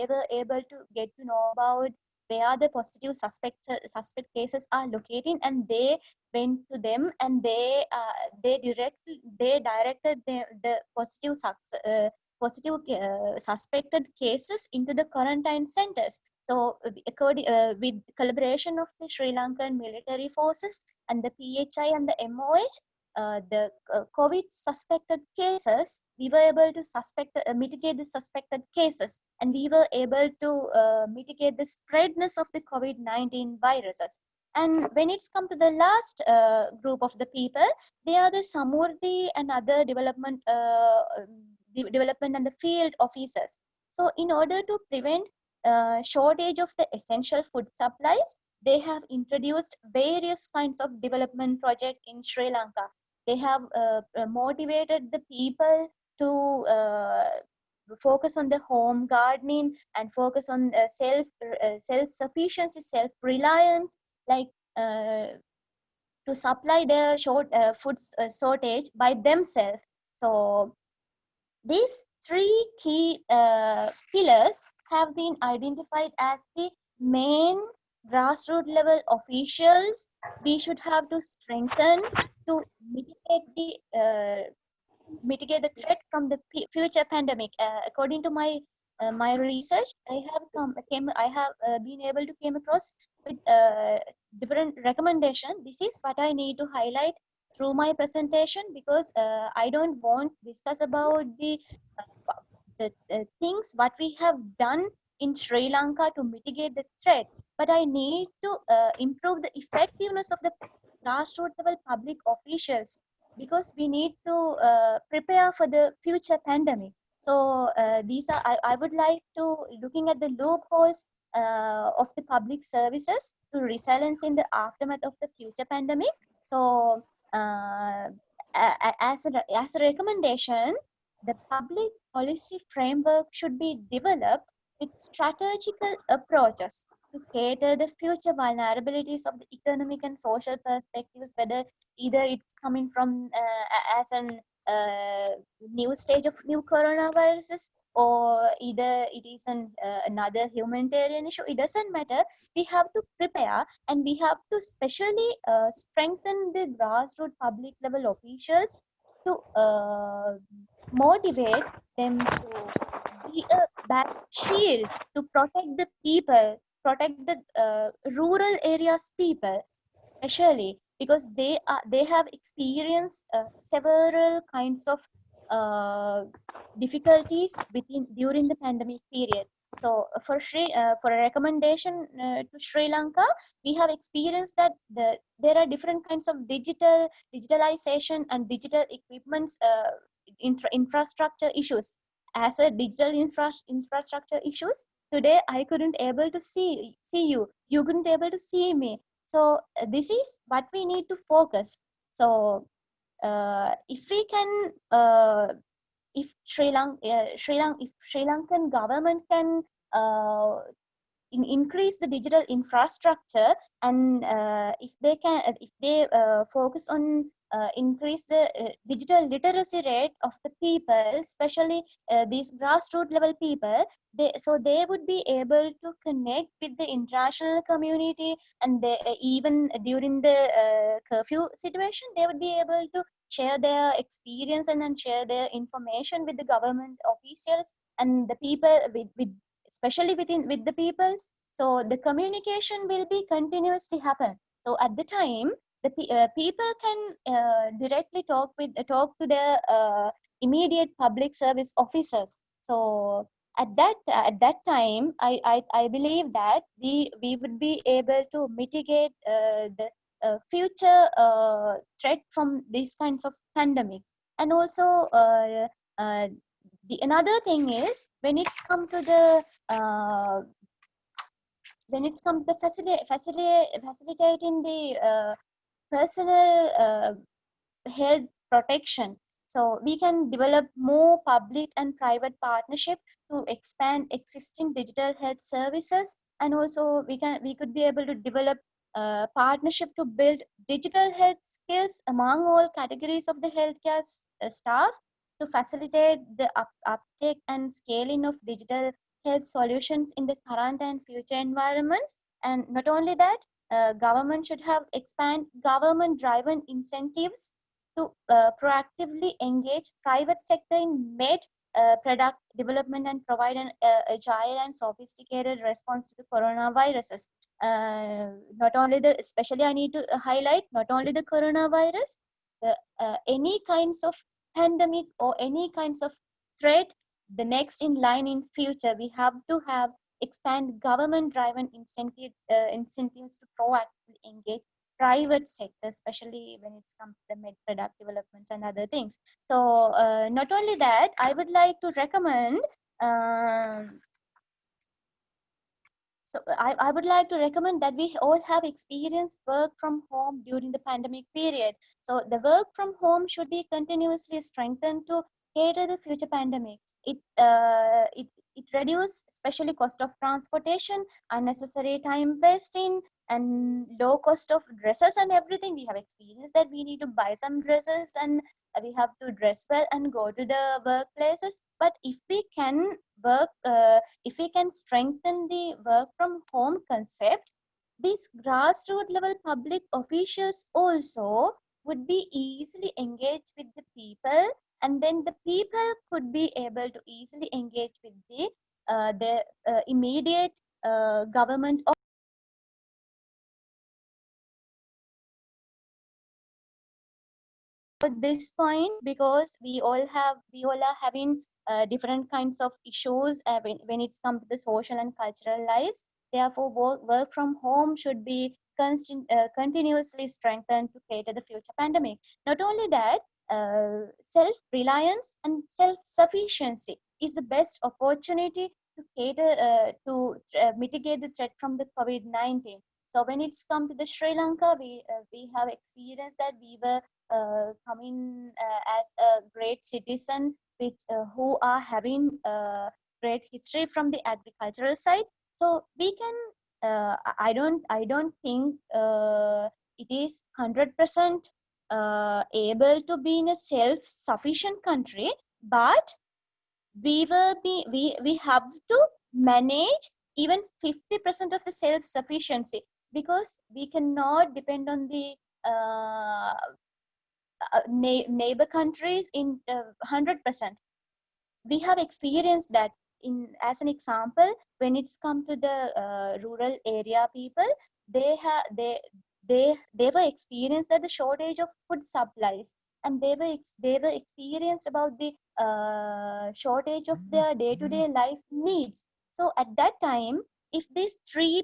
were able to get to know about where the positive suspect cases are located, and they went to them, and they directed the positive suspected cases into the quarantine centers. So with collaboration of the Sri Lankan military forces and the PHI and the MOH, the COVID suspected cases, we were able to mitigate the suspected cases, and we were able to mitigate the spreadness of the COVID-19 viruses. And when it's come to the last group of the people, they are the Samurdhi and other development and the field officers. So in order to prevent shortage of the essential food supplies, they have introduced various kinds of development projects in Sri Lanka. They have motivated the people to focus on the home gardening and focus on self-sufficiency, self-reliance, like to supply their food shortage by themselves. So these 3 key pillars have been identified as the main grassroots level officials we should have to strengthen to mitigate the threat from the future pandemic. According to my research, I have been able to came across with different recommendations. This is what I need to highlight through my presentation, because I don't want to discuss about the things what we have done in Sri Lanka to mitigate the threat, but I need to improve the effectiveness of the grassroots level public officials, because we need to prepare for the future pandemic. So these are, I would like to looking at the loopholes of the public services to resilience in the aftermath of the future pandemic. So as a recommendation, the public policy framework should be developed with strategical approaches to cater the future vulnerabilities of the economic and social perspectives, whether either it's coming from as an new stage of new coronaviruses, or either it is another humanitarian issue. It doesn't matter. We have to prepare, and we have to specially strengthen the grassroots public level officials to motivate them to be a back shield to protect the people, protect the rural areas people, especially because they have experienced several kinds of difficulties during the pandemic period. So for a recommendation to Sri Lanka, we have experienced that there are different kinds of digitalization and digital equipments infrastructure issues. As a digital infrastructure issues, today I couldn't able to see you couldn't able to see me. So this is what we need to focus. So if we can if Sri Lankan government can increase the digital infrastructure, and if they focus on increase the digital literacy rate of the people, especially these grassroots level people, they would be able to connect with the international community, and even during the curfew situation, they would be able to share their experience and then share their information with the government officials and the people with especially with the peoples. So the communication will be continuously happen. So at the time, people can directly talk to their immediate public service officers. So at that time, I believe that we would be able to mitigate the future threat from these kinds of pandemic. And also the another thing is when it's come to the facilitating the personal health protection. So we can develop more public and private partnership to expand existing digital health services, and also we could be able to develop partnership to build digital health skills among all categories of the healthcare staff to facilitate the uptake and scaling of digital health solutions in the current and future environments. And not only that, government should have expand government-driven incentives to proactively engage private sector in product development and provide an agile and sophisticated response to the coronaviruses. Not only especially I need to highlight, not only the coronavirus, any kinds of pandemic or any kinds of threat, the next in line in future, we have to have expand government-driven incentives to proactively engage private sector, especially when it's come to the product developments and other things. So not only that, I would like to recommend I would like to recommend that we all have experienced work from home during the pandemic period. So the work from home should be continuously strengthened to cater the future pandemic. It reduces especially cost of transportation, unnecessary time wasting, and low cost of dresses and everything. We have experienced that we need to buy some dresses, and we have to dress well and go to the workplaces. But if we can if we can strengthen the work from home concept, these grassroots level public officials also would be easily engaged with the people, and then the people could be able to easily engage with the immediate government. At this point, because we all are having different kinds of issues when it's come to the social and cultural lives. Therefore, work from home should be continuously strengthened to cater the future pandemic. Not only that, self-reliance and self-sufficiency is the best opportunity to cater to mitigate the threat from the COVID-19. So when it's come to the Sri Lanka, we have experienced that we were coming as a great citizen who are having great history from the agricultural side. So we can I don't think it is 100% able to be in a self-sufficient country, but we have to manage even 50% of the self-sufficiency, because we cannot depend on the neighbor countries in 100%. We have experienced that. In as an example, when it's come to the rural area people, they were experienced that the shortage of food supplies, and they were experienced about the shortage of their day-to-day life needs. So at that time, if these three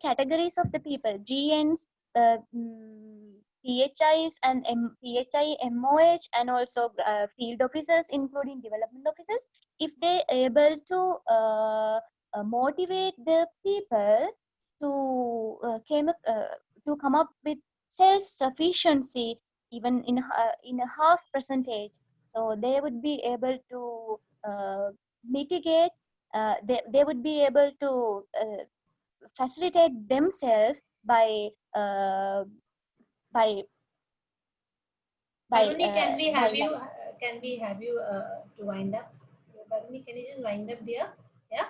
categories of the people, GNs, PHIs and PHI, MOH, and also field officers, including development officers, if they able to motivate the people to come up with self-sufficiency, even in a half percentage, so they would be able to mitigate. They would be able to facilitate themselves by by Baruni, can we by have you? Can we have you to wind up? Baruni, can you just wind up, dear? Yeah.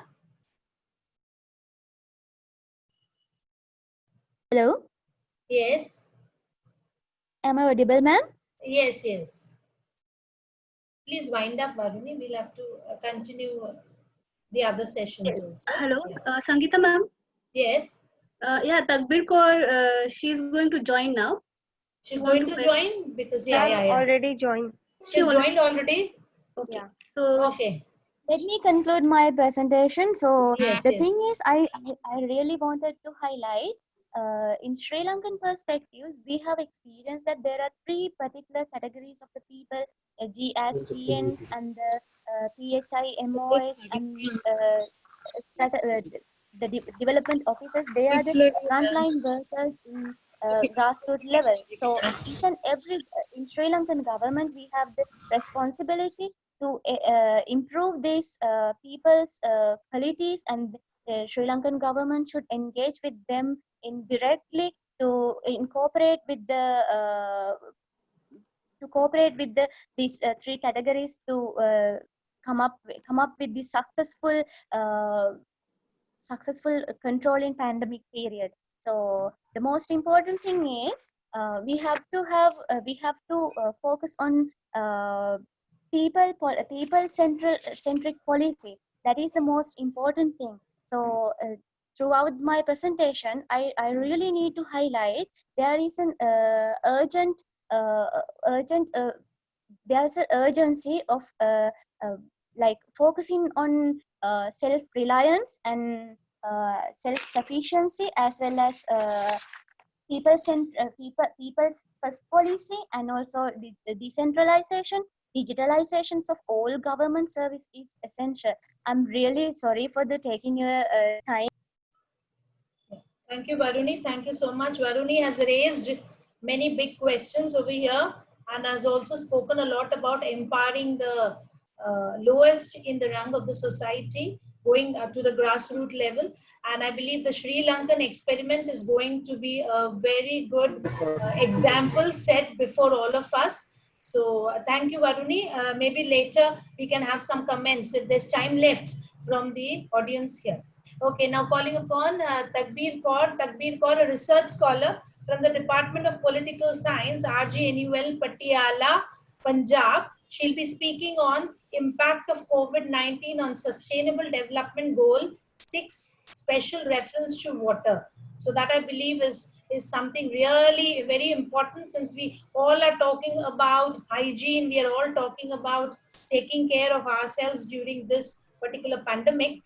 Hello, Yes. am I audible, ma'am? Yes. Yes. Please wind up, Baruni. We'll have to continue the other sessions also. Hello, Yeah. Sangeeta ma'am. Yes. Yeah, Takbir Kaur, she's going to join now. She's You want going to to join because Already joined. She's joined already. Okay. Yeah. So Okay. Let me conclude my presentation. So Yes. the Yes. thing is, I really wanted to highlight in Sri Lankan perspectives, we have experienced that there are three particular categories of the people, as GNs and the PHI, MOH, and development officers. They are the frontline workers in grassroots level. So each and every in Sri Lankan government, we have the responsibility to improve these people's qualities, and the Sri Lankan government should engage with them indirectly to incorporate with these three categories to come up with the successful control in pandemic period. So the most important thing is we have to focus on people centric policy. That is the most important thing. So throughout my presentation, I really need to highlight there is an there's an urgency of like focusing on self-reliance and self-sufficiency, as well as people's first policy, and also the decentralization, digitalizations of all government service is essential. I'm really sorry for the taking your time. Thank you, Varuni. Thank you so much. Varuni has raised many big questions over here and has also spoken a lot about empowering the lowest in the rank of the society, going up to the grassroots level. And I believe the Sri Lankan experiment is going to be a very good example set before all of us. So thank you, Varuni. Maybe later we can have some comments if there's time left from the audience here. Okay, now calling upon Takbir Kaur, a research scholar from the Department of Political Science, RGNUL, Patiala, Punjab. She'll be speaking on impact of COVID-19 on Sustainable Development Goal 6, special reference to water. So that I believe is something really very important, since we all are talking about hygiene, we are all talking about taking care of ourselves during this particular pandemic.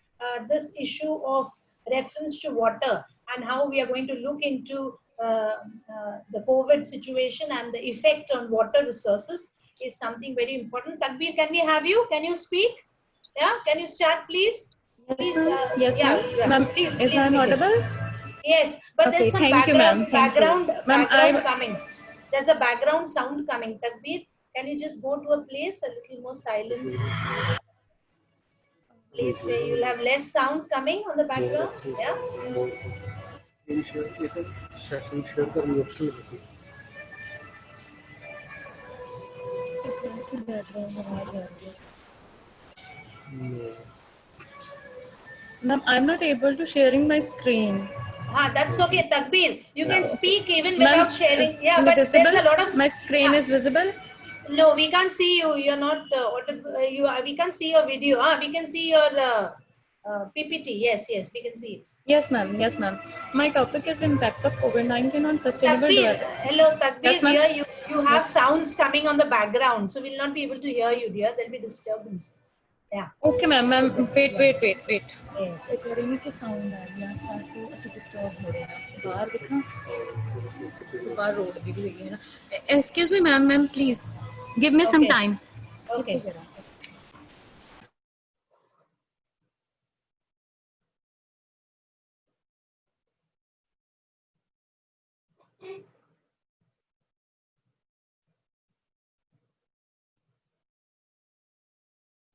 This issue of reference to water and how we are going to look into the COVID situation and the effect on water resources is something very important. Takbir, can we have you? Can you speak? Yeah, can you start, please? Yes, ma'am. Yes, yeah, ma'am. Ma'am, please, is please I begin. audible? Yes, but Okay, there's some thank you, ma'am. Thank you. Ma'am, background coming. There's a background sound coming. Takbir, can you just go to a place a little more silent? place where you'll have less sound coming on the background. Yeah. Ma'am, I'm not able to sharing my screen. That's okay, Takbir. You can speak even Ma'am, without sharing. is Yeah, it but there's visible? a lot of My screen is visible? No, we can't see you. You're not. You are. We can't see your video. We can see your PPT. Yes, yes, we can see it. Yes, ma'am. Yes, ma'am. My topic is impact of COVID-19 on sustainable Takbir, development. hello, Takbir, Yes, ma'am. dear. You have Yes. sounds coming on the background, so we'll not be able to hear you, dear. There'll be disturbance. Yeah. Okay, ma'am. Ma'am, wait. Yes. एक बार इनकी sound आ रही है आसपास तो ऐसे disturb हो रहे हैं बाहर दिखना बाहर रोड भी हुई है ना excuse me ma'am please give me some Okay. Time Okay.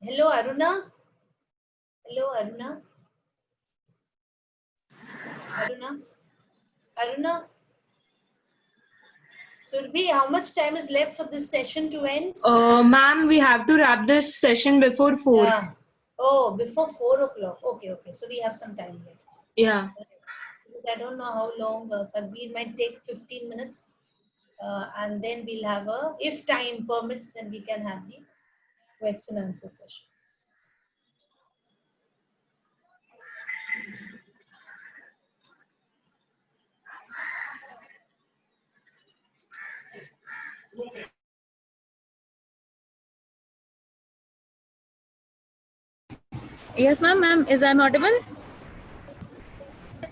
Hello, Aruna. Hello, Aruna. Aruna. Aruna. Surbhi, how much time is left for this session to end? Ma'am, we have to wrap this session before 4. Yeah. Oh, before 4 o'clock. Okay, okay. So we have some time left. Yeah. Because I don't know how long Takbir might take 15 minutes. And then we'll have if time permits, then we can have the question answer session. Yes, ma'am. Is I'm audible?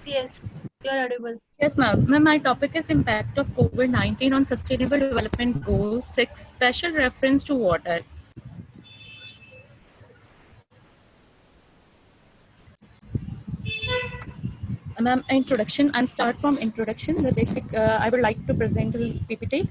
Yes, you are audible. Yes, ma'am. Ma'am, my topic is impact of COVID-19 on Sustainable Development Goal 6, special reference to water. Ma'am, introduction and start from introduction. The basic, I would like to present a PPT.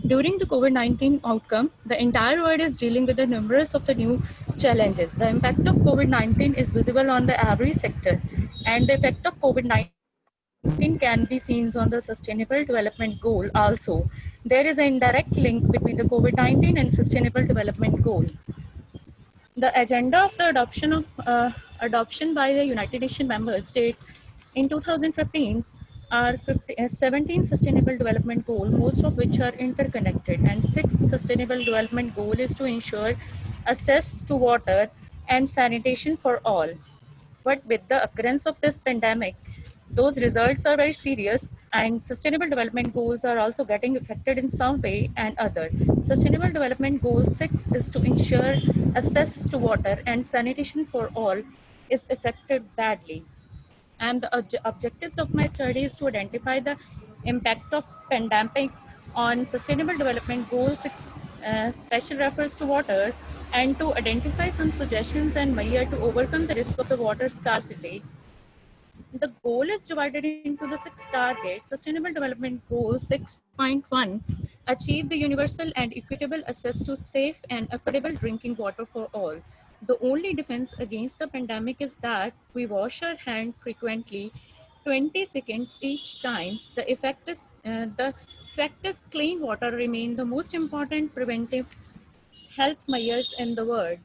During the COVID-19 outcome, the entire world is dealing with the numerous of the new challenges. The impact of COVID-19 is visible on the every sector, and the effect of COVID-19 can be seen on the Sustainable Development Goal also. There is an indirect link between the COVID-19 and Sustainable Development Goal. The agenda of the adoption by the United Nations member states in 2015 are 17 Sustainable Development Goals, most of which are interconnected, and 6th Sustainable Development Goal is to ensure access to water and sanitation for all. But with the occurrence of this pandemic, those results are very serious, and sustainable development goals are also getting affected in some way and other. Sustainable development goal 6 is to ensure access to water and sanitation for all is affected badly. And the objectives of my study is to identify the impact of pandemic on sustainable development goal 6, special refers to water, and to identify some suggestions and measures to overcome the risk of the water scarcity. The goal is divided into the 6 targets. Sustainable Development Goal 6.1, achieve the universal and equitable access to safe and affordable drinking water for all. The only defense against the pandemic is that we wash our hands frequently, 20 seconds each time. The effect is clean water remain the most important preventive health measures in the world.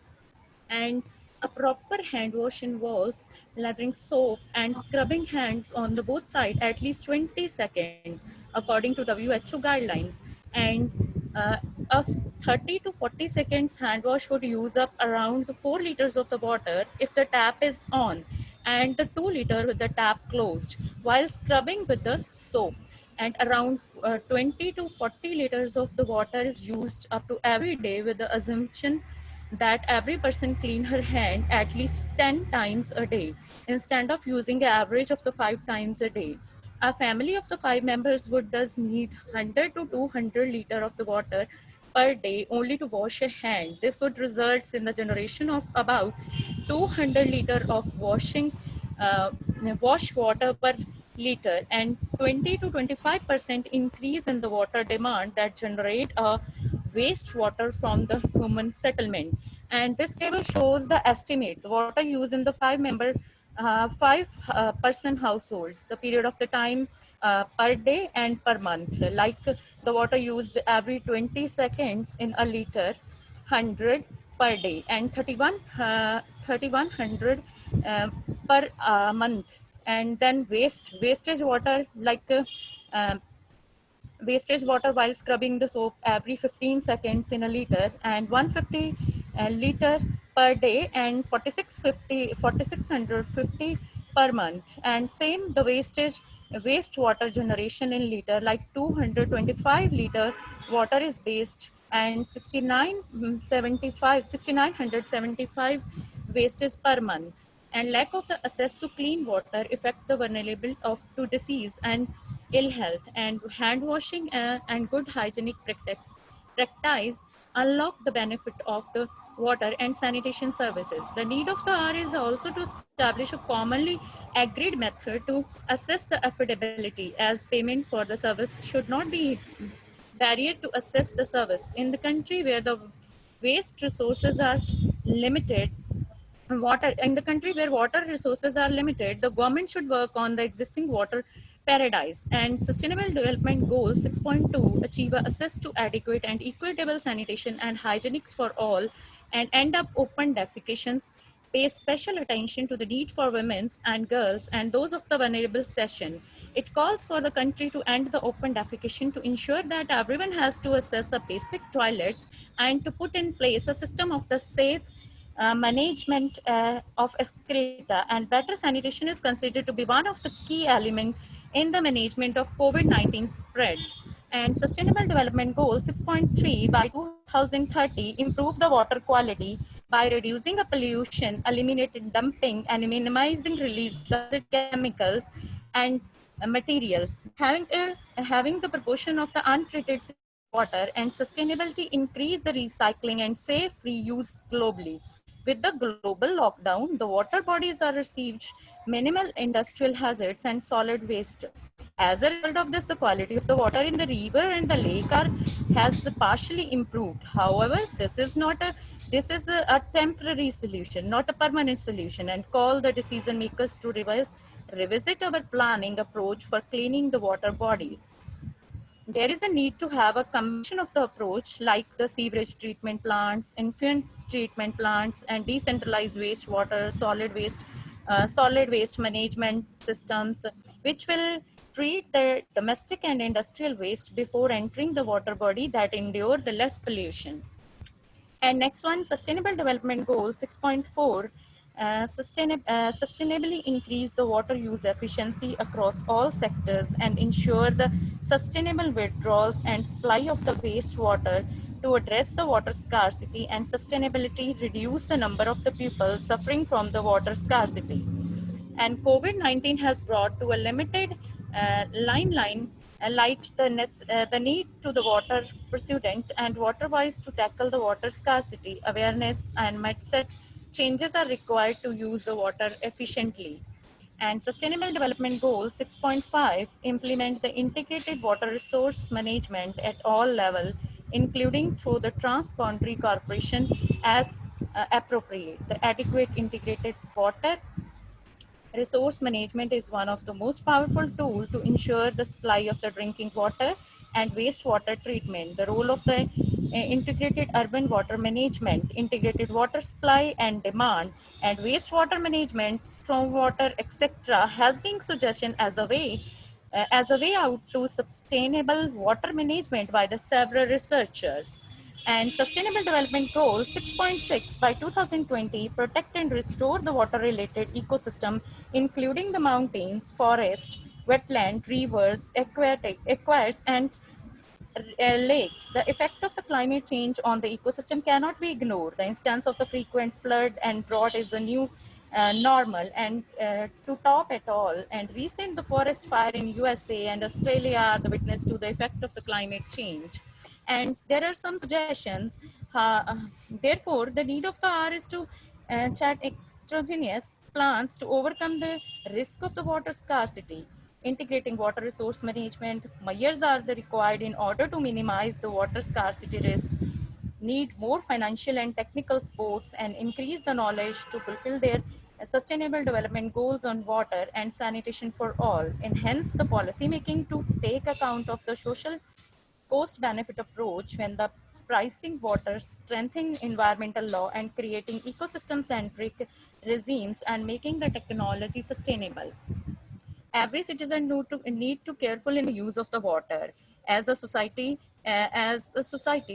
And a proper hand wash involves lathering soap and scrubbing hands on the both sides at least 20 seconds, according to WHO guidelines. And of 30 to 40 seconds hand wash would use up around 4 liters of the water if the tap is on, and the 2 liter with the tap closed, while scrubbing with the soap. And around 20 to 40 liters of the water is used up to every day, with the assumption that every person clean her hand at least 10 times a day instead of using an average of the 5 times a day. A family of the 5 members would thus need 100 to 200 liter of the water per day only to wash a hand. This would result in the generation of about 200 liter of wash water per liter, and 20 to 25% increase in the water demand that generate a wastewater from the human settlement. And this table shows the estimate, the water used in the five-person households, the period of the time per day and per month. Like the water used every 20 seconds in a liter, 100 per day, and 3100 per month. And then wastage water, like wastage water while scrubbing the soap every 15 seconds in a liter, and 150 liter per day, and 4650 per month. And same the wastewater generation in liter, like 225 liter water is waste, and 6975 wastage per month. And lack of the access to clean water affect the vulnerability of to disease and ill health. And hand washing and good hygienic practice unlock the benefit of the water and sanitation services. The need of the hour is also to establish a commonly agreed method to assess the affordability, as payment for the service should not be barrier to assess the service. In the country where the waste resources are limited, water resources are limited, the government should work on the existing water paradise. And Sustainable Development Goal 6.2 achieve access to adequate and equitable sanitation and hygienics for all, and end up open defecations, pay special attention to the need for women and girls and those of the vulnerable section. It calls for the country to end the open defecation, to ensure that everyone has to access a basic toilets, and to put in place a system of the safe management of excreta. And better sanitation is considered to be one of the key elements in the management of COVID-19 spread. And Sustainable Development Goal 6.3 by 2030 improve the water quality by reducing the pollution, eliminating dumping, and minimizing release of chemicals and materials. Having the proportion of the untreated water and sustainability increase the recycling and safe reuse globally. With the global lockdown, the water bodies are received minimal industrial hazards and solid waste. As a result of this, the quality of the water in the river and the lake has partially improved. However, this is a temporary solution, not a permanent solution, and call the decision makers to revisit our planning approach for cleaning the water bodies. There is a need to have a combination of the approach, like the sewerage treatment plants, influent treatment plants, and decentralized wastewater, solid waste management systems, which will treat the domestic and industrial waste before entering the water body that endure the less pollution. And next one, Sustainable Development Goal 6.4, sustainably increase the water use efficiency across all sectors and ensure the sustainable withdrawals and supply of the wastewater to address the water scarcity and sustainability, reduce the number of the people suffering from the water scarcity. And COVID-19 has brought to a limited light the need to the water pursuit and water-wise to tackle the water scarcity. Awareness and mindset changes are required to use the water efficiently. And Sustainable Development Goal 6.5 implement the integrated water resource management at all levels, including through the transboundary cooperation as appropriate. The adequate integrated water resource management is one of the most powerful tools to ensure the supply of the drinking water and wastewater treatment. The role of the integrated urban water management, integrated water supply and demand, and wastewater management, stormwater, etc., has been suggested as a way out to sustainable water management by the several researchers. And Sustainable Development Goal 6.6 by 2020 protect and restore the water-related ecosystem, including the mountains, forest, wetland, rivers, aquariums, and lakes. The effect of the climate change on the ecosystem cannot be ignored. The instance of the frequent flood and drought is a new normal, and to top it all, and recent the forest fire in USA and Australia are the witness to the effect of the climate change. And there are some suggestions. Therefore, the need of the hour is to chat extraneous plans to overcome the risk of the water scarcity. integrating water resource management. Measures are required in order to minimize the water scarcity risk, need more financial and technical supports, and increase the knowledge to fulfill their sustainable development goals on water and sanitation for all. Enhance the policy making to take account of the social cost benefit approach when the pricing water, strengthening environmental law, and creating ecosystem centric regimes and making the technology sustainable. Every citizen need to careful in the use of the water. As a society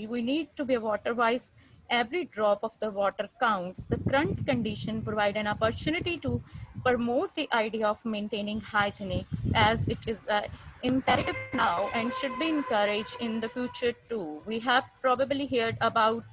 we need to be water wise. Every drop of the water counts. The current condition provide an opportunity to promote the idea of maintaining hygienics, as it is imperative now and should be encouraged in the future too. We have probably heard about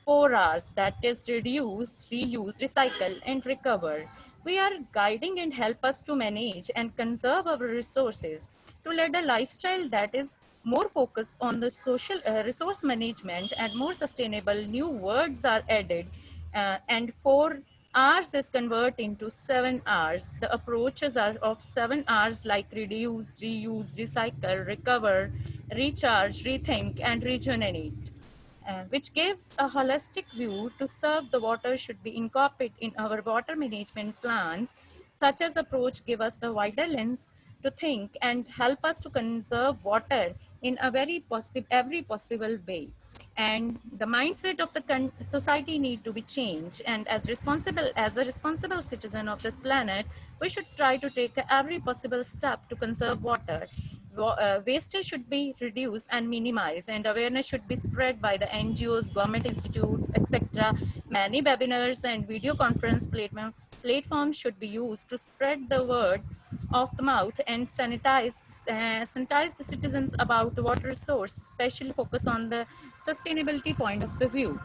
4 Rs, that is reduce, reuse, recycle, and recover. We are guiding and help us to manage and conserve our resources to lead a lifestyle that is more focused on the social resource management and more sustainable. New words are added, and 4 Rs is converted into 7 Rs. The approaches are of 7 Rs like reduce, reuse, recycle, recover, recharge, rethink, and regenerate, which gives a holistic view to serve the water should be incorporated in our water management plans. Such as approach give us the wider lens to think and help us to conserve water in a every possible way. And the mindset of the society need to be changed. And as a responsible citizen of this planet, we should try to take every possible step to conserve water. Wastage should be reduced and minimized, and awareness should be spread by the NGOs, government institutes, etc. Many webinars and video conference platforms should be used to spread the word of the mouth and sanitize the citizens about the water resource, especially focus on the sustainability point of the view.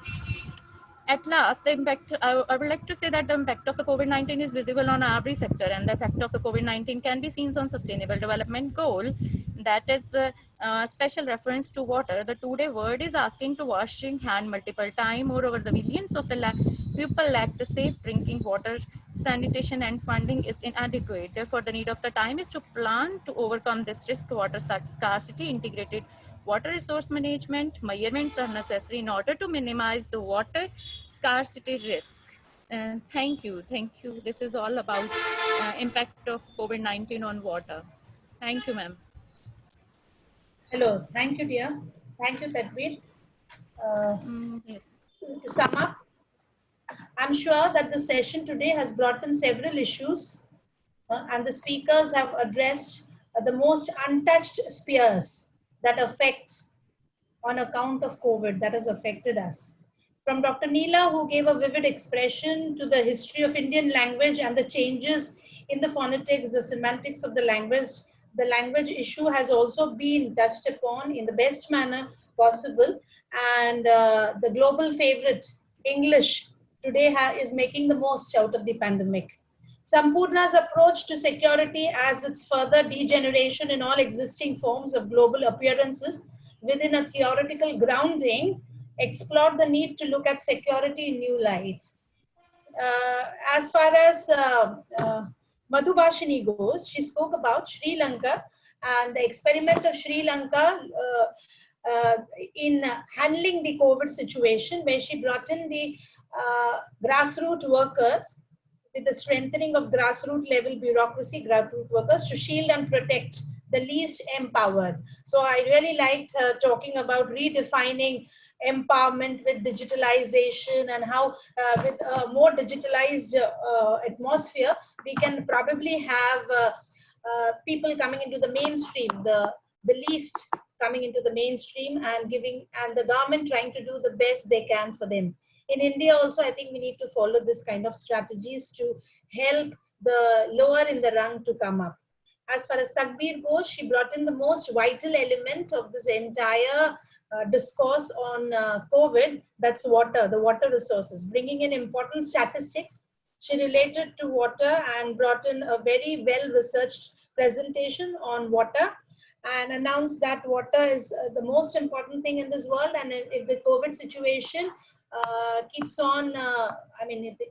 At last, the impact, I would like to say that the impact of the COVID-19 is visible on every sector, and the effect of the COVID-19 can be seen on sustainable development goal. That is special reference to water. The today world is asking to washing hand multiple times. Moreover, the millions of the people lack the safe drinking water, sanitation, and funding is inadequate. Therefore, the need of the time is to plan to overcome this risk. Water scarcity, integrated water resource management measurements are necessary in order to minimize the water scarcity risk. Thank you. This is all about impact of COVID-19 on water. Thank you, ma'am. Hello, thank you, dear. Thank you, Tadbir. Yes. To sum up, I'm sure that the session today has brought in several issues, and the speakers have addressed the most untouched spheres that affect on account of COVID that has affected us. From Dr. Neela, who gave a vivid expression to the history of Indian language and the changes in the phonetics, the semantics of the language issue has also been touched upon in the best manner possible. And the global favorite, English, today is making the most out of the pandemic. Sampurna's approach to security as its further degeneration in all existing forms of global appearances within a theoretical grounding explored the need to look at security in new light. As far as Madhubhashini goes, she spoke about Sri Lanka and the experiment of Sri Lanka in handling the COVID situation, where she brought in the grassroots workers with the strengthening of grassroots level bureaucracy, grassroots workers to shield and protect the least empowered. So I really liked her talking about redefining empowerment with digitalization, and how with a more digitalized atmosphere, we can probably have people coming into the mainstream, the least coming into the mainstream, and the government trying to do the best they can for them. In India also, I think we need to follow this kind of strategies to help the lower in the rung to come up. As far as Takbir goes, she brought in the most vital element of this entire discourse on COVID, that's water, the water resources, bringing in important statistics. She related to water and brought in a very well-researched presentation on water, and announced that water is the most important thing in this world. And if the COVID situation keeps on,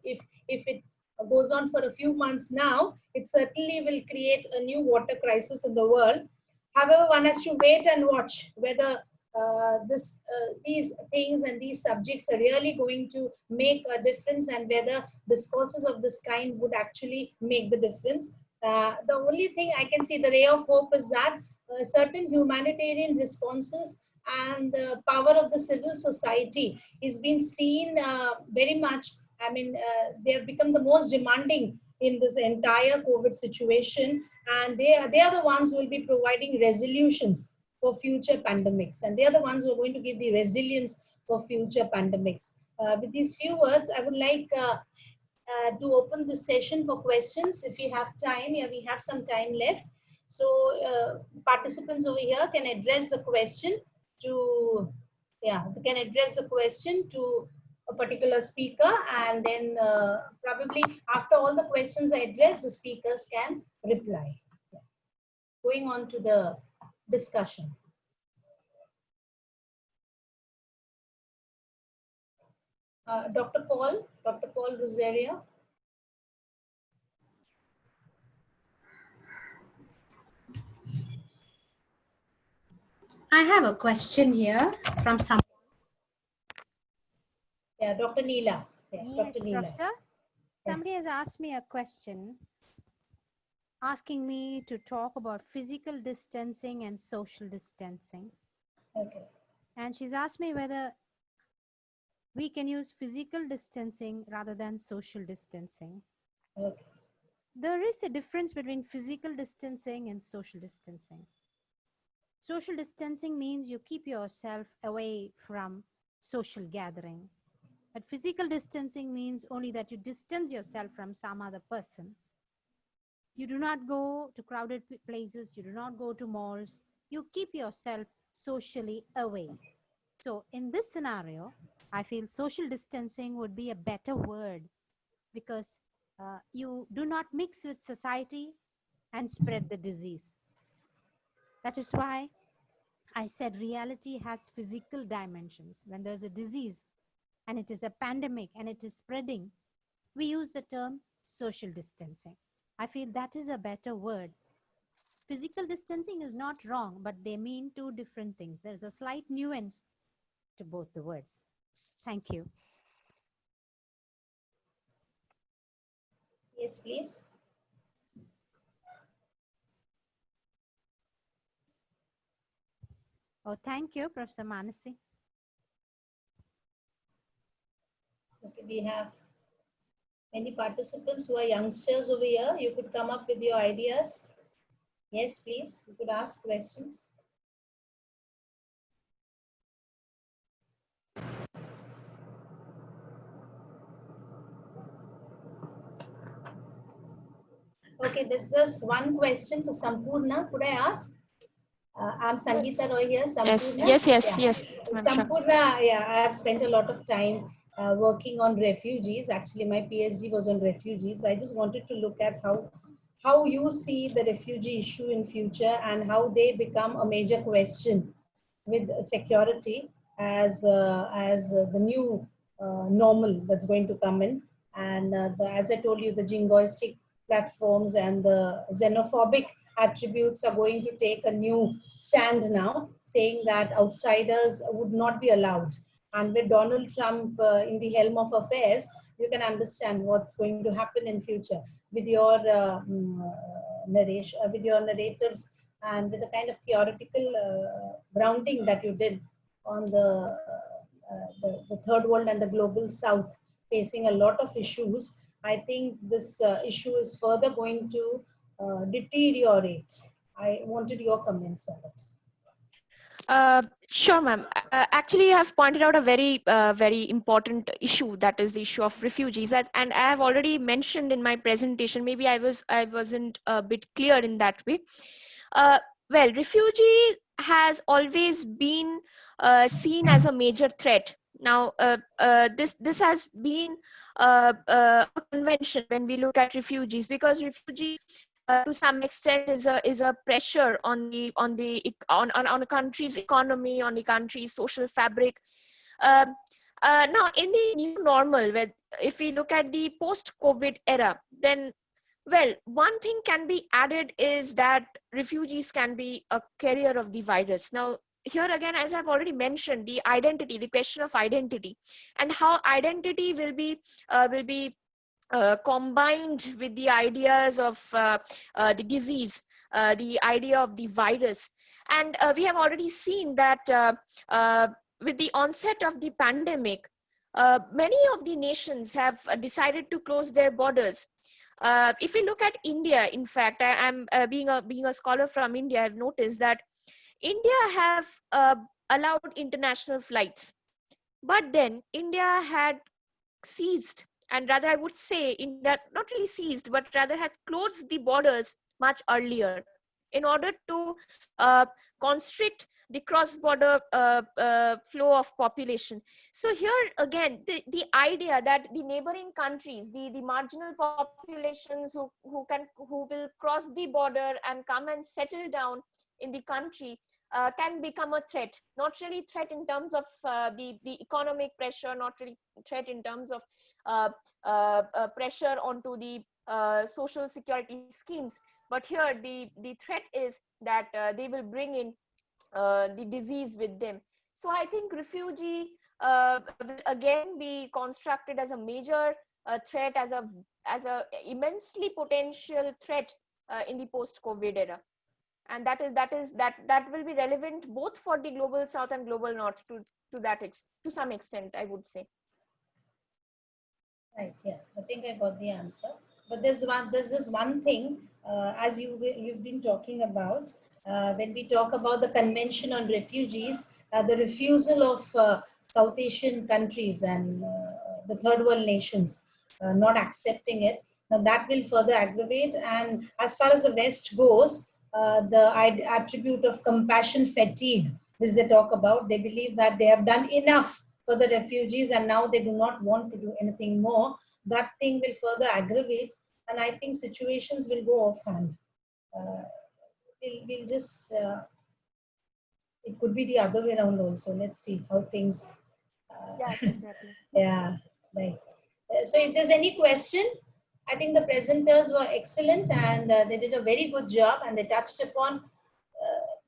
if it goes on for a few months now, it certainly will create a new water crisis in the world. However, one has to wait and watch whether these things and these subjects are really going to make a difference, and whether discourses of this kind would actually make the difference. The only thing I can see, the ray of hope, is that certain humanitarian responses and the power of the civil society is being seen very much. I mean, they have become the most demanding in this entire COVID situation, and they are the ones who will be providing resolutions for future pandemics, and they are the ones who are going to give the resilience for future pandemics. With these few words, I would like to open this session for questions. If you have time, yeah, we have some time left. So participants over here can address the question to, yeah, they can address the question to a particular speaker, and then probably after all the questions are addressed, the speakers can reply. Yeah. Going on to the discussion. Dr. Paul Rosario. I have a question here from some. Yeah, Dr. Neela. Yeah, Yes, Dr. Neela. Professor. Somebody has asked me a question, asking me to talk about physical distancing and social distancing. Okay. And she's asked me whether we can use physical distancing rather than social distancing. Okay. There is a difference between physical distancing and social distancing. Social distancing means you keep yourself away from social gathering. But physical distancing means only that you distance yourself from some other person. You do not go to crowded places, you do not go to malls, you keep yourself socially away. So in this scenario, I feel social distancing would be a better word, because you do not mix with society and spread the disease. That is why I said reality has physical dimensions. When there's a disease and it is a pandemic and it is spreading, we use the term social distancing. I feel that is a better word. Physical distancing is not wrong, but they mean two different things. There's a slight nuance to both the words. Thank you. Yes, please. Oh, thank you, Professor Manasi. Okay, we have many participants who are youngsters over here. You could come up with your ideas. Yes, please. You could ask questions. Okay, there's just one question for Sampurna. Could I ask? I'm Sangeeta Roy here. Sampurna. Yes. Yeah. Sampurna, yeah, I have spent a lot of time working on refugees. Actually, my PhD was on refugees. I just wanted to look at how you see the refugee issue in future, and how they become a major question with security as the new normal that's going to come in. And as I told you, the jingoistic platforms and the xenophobic attributes are going to take a new stand now, saying that outsiders would not be allowed. And with Donald Trump in the helm of affairs, you can understand what's going to happen in future with your narration, with your narratives, and with the kind of theoretical grounding that you did on the third world and the global south facing a lot of issues. I think this issue is further going to deteriorate. I wanted your comments on it. Sure, ma'am. Actually, you have pointed out a very important issue, that is the issue of refugees. And I have already mentioned in my presentation. Maybe I wasn't a bit clear in that way. Well, refugee has always been seen as a major threat. Now, this has been a convention when we look at refugees, because refugee to some extent is a pressure on a country's economy, on the country's social fabric. Now, in the new normal, if we look at the post-COVID era, then, well, one thing can be added is that refugees can be a carrier of the virus. Now, here again, as I've already mentioned, the identity, the question of identity, and how identity will be combined with the ideas of the disease, the idea of the virus. And we have already seen that with the onset of the pandemic, many of the nations have decided to close their borders. If we look at India, in fact, I am being a scholar from India, I've noticed that India have allowed international flights, but then India had seized, and rather I would say India not really seized, but rather had closed the borders much earlier in order to constrict the cross-border flow of population. So here again, the idea that the neighboring countries, the marginal populations who will cross the border and come and settle down in the country can become a threat. Not really threat in terms of the economic pressure, not really threat in terms of pressure onto the social security schemes, but here the threat is that they will bring in the disease with them. So I think refugee will again be constructed as a major threat, as a immensely potential threat in the post-COVID era. And that will be relevant both for the global south and global north to some extent, I would say. Right. Yeah, I think I got the answer. But there's this one thing, as you've been talking about, when we talk about the Convention on Refugees, the refusal of South Asian countries and the third world nations not accepting it. Now that will further aggravate. And as far as the West goes, the attribute of compassion fatigue, which they talk about, they believe that they have done enough for the refugees and now they do not want to do anything more. That thing will further aggravate, and I think situations will go offhand. We'll just, it could be the other way around also. Let's see how things. Yeah, exactly. Yeah, right. So if there's any question, I think the presenters were excellent and they did a very good job, and they touched upon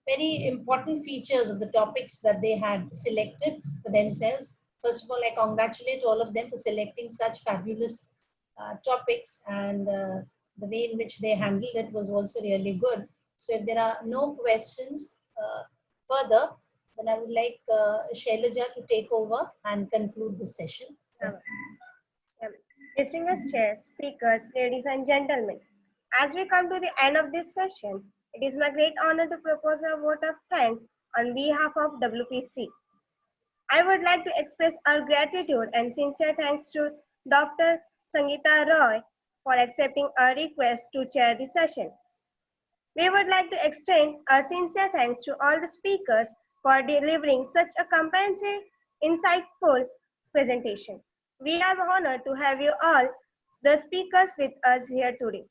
very important features of the topics that they had selected for themselves. First of all, I congratulate all of them for selecting such fabulous topics, and the way in which they handled it was also really good. So if there are no questions further, then I would like Shailaja to take over and conclude the session. Distinguished chairs, speakers, ladies and gentlemen, as we come to the end of this session, it is my great honor to propose a vote of thanks on behalf of WPC. I would like to express our gratitude and sincere thanks to Dr. Sangeeta Roy for accepting our request to chair the session. We would like to extend our sincere thanks to all the speakers for delivering such a comprehensive, insightful presentation. We are honored to have you all, the speakers, with us here today.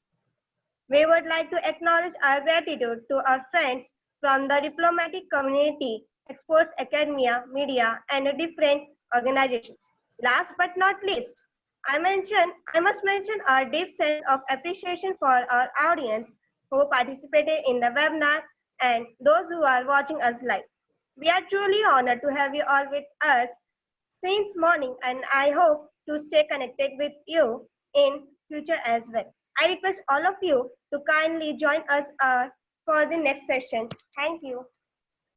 We would like to acknowledge our gratitude to our friends from the diplomatic community, experts, academia, media, and different organizations. Last but not least, I must mention our deep sense of appreciation for our audience who participated in the webinar and those who are watching us live. We are truly honored to have you all with us since morning, and I hope to stay connected with you in future as well. I request all of you to kindly join us for the next session. Thank you.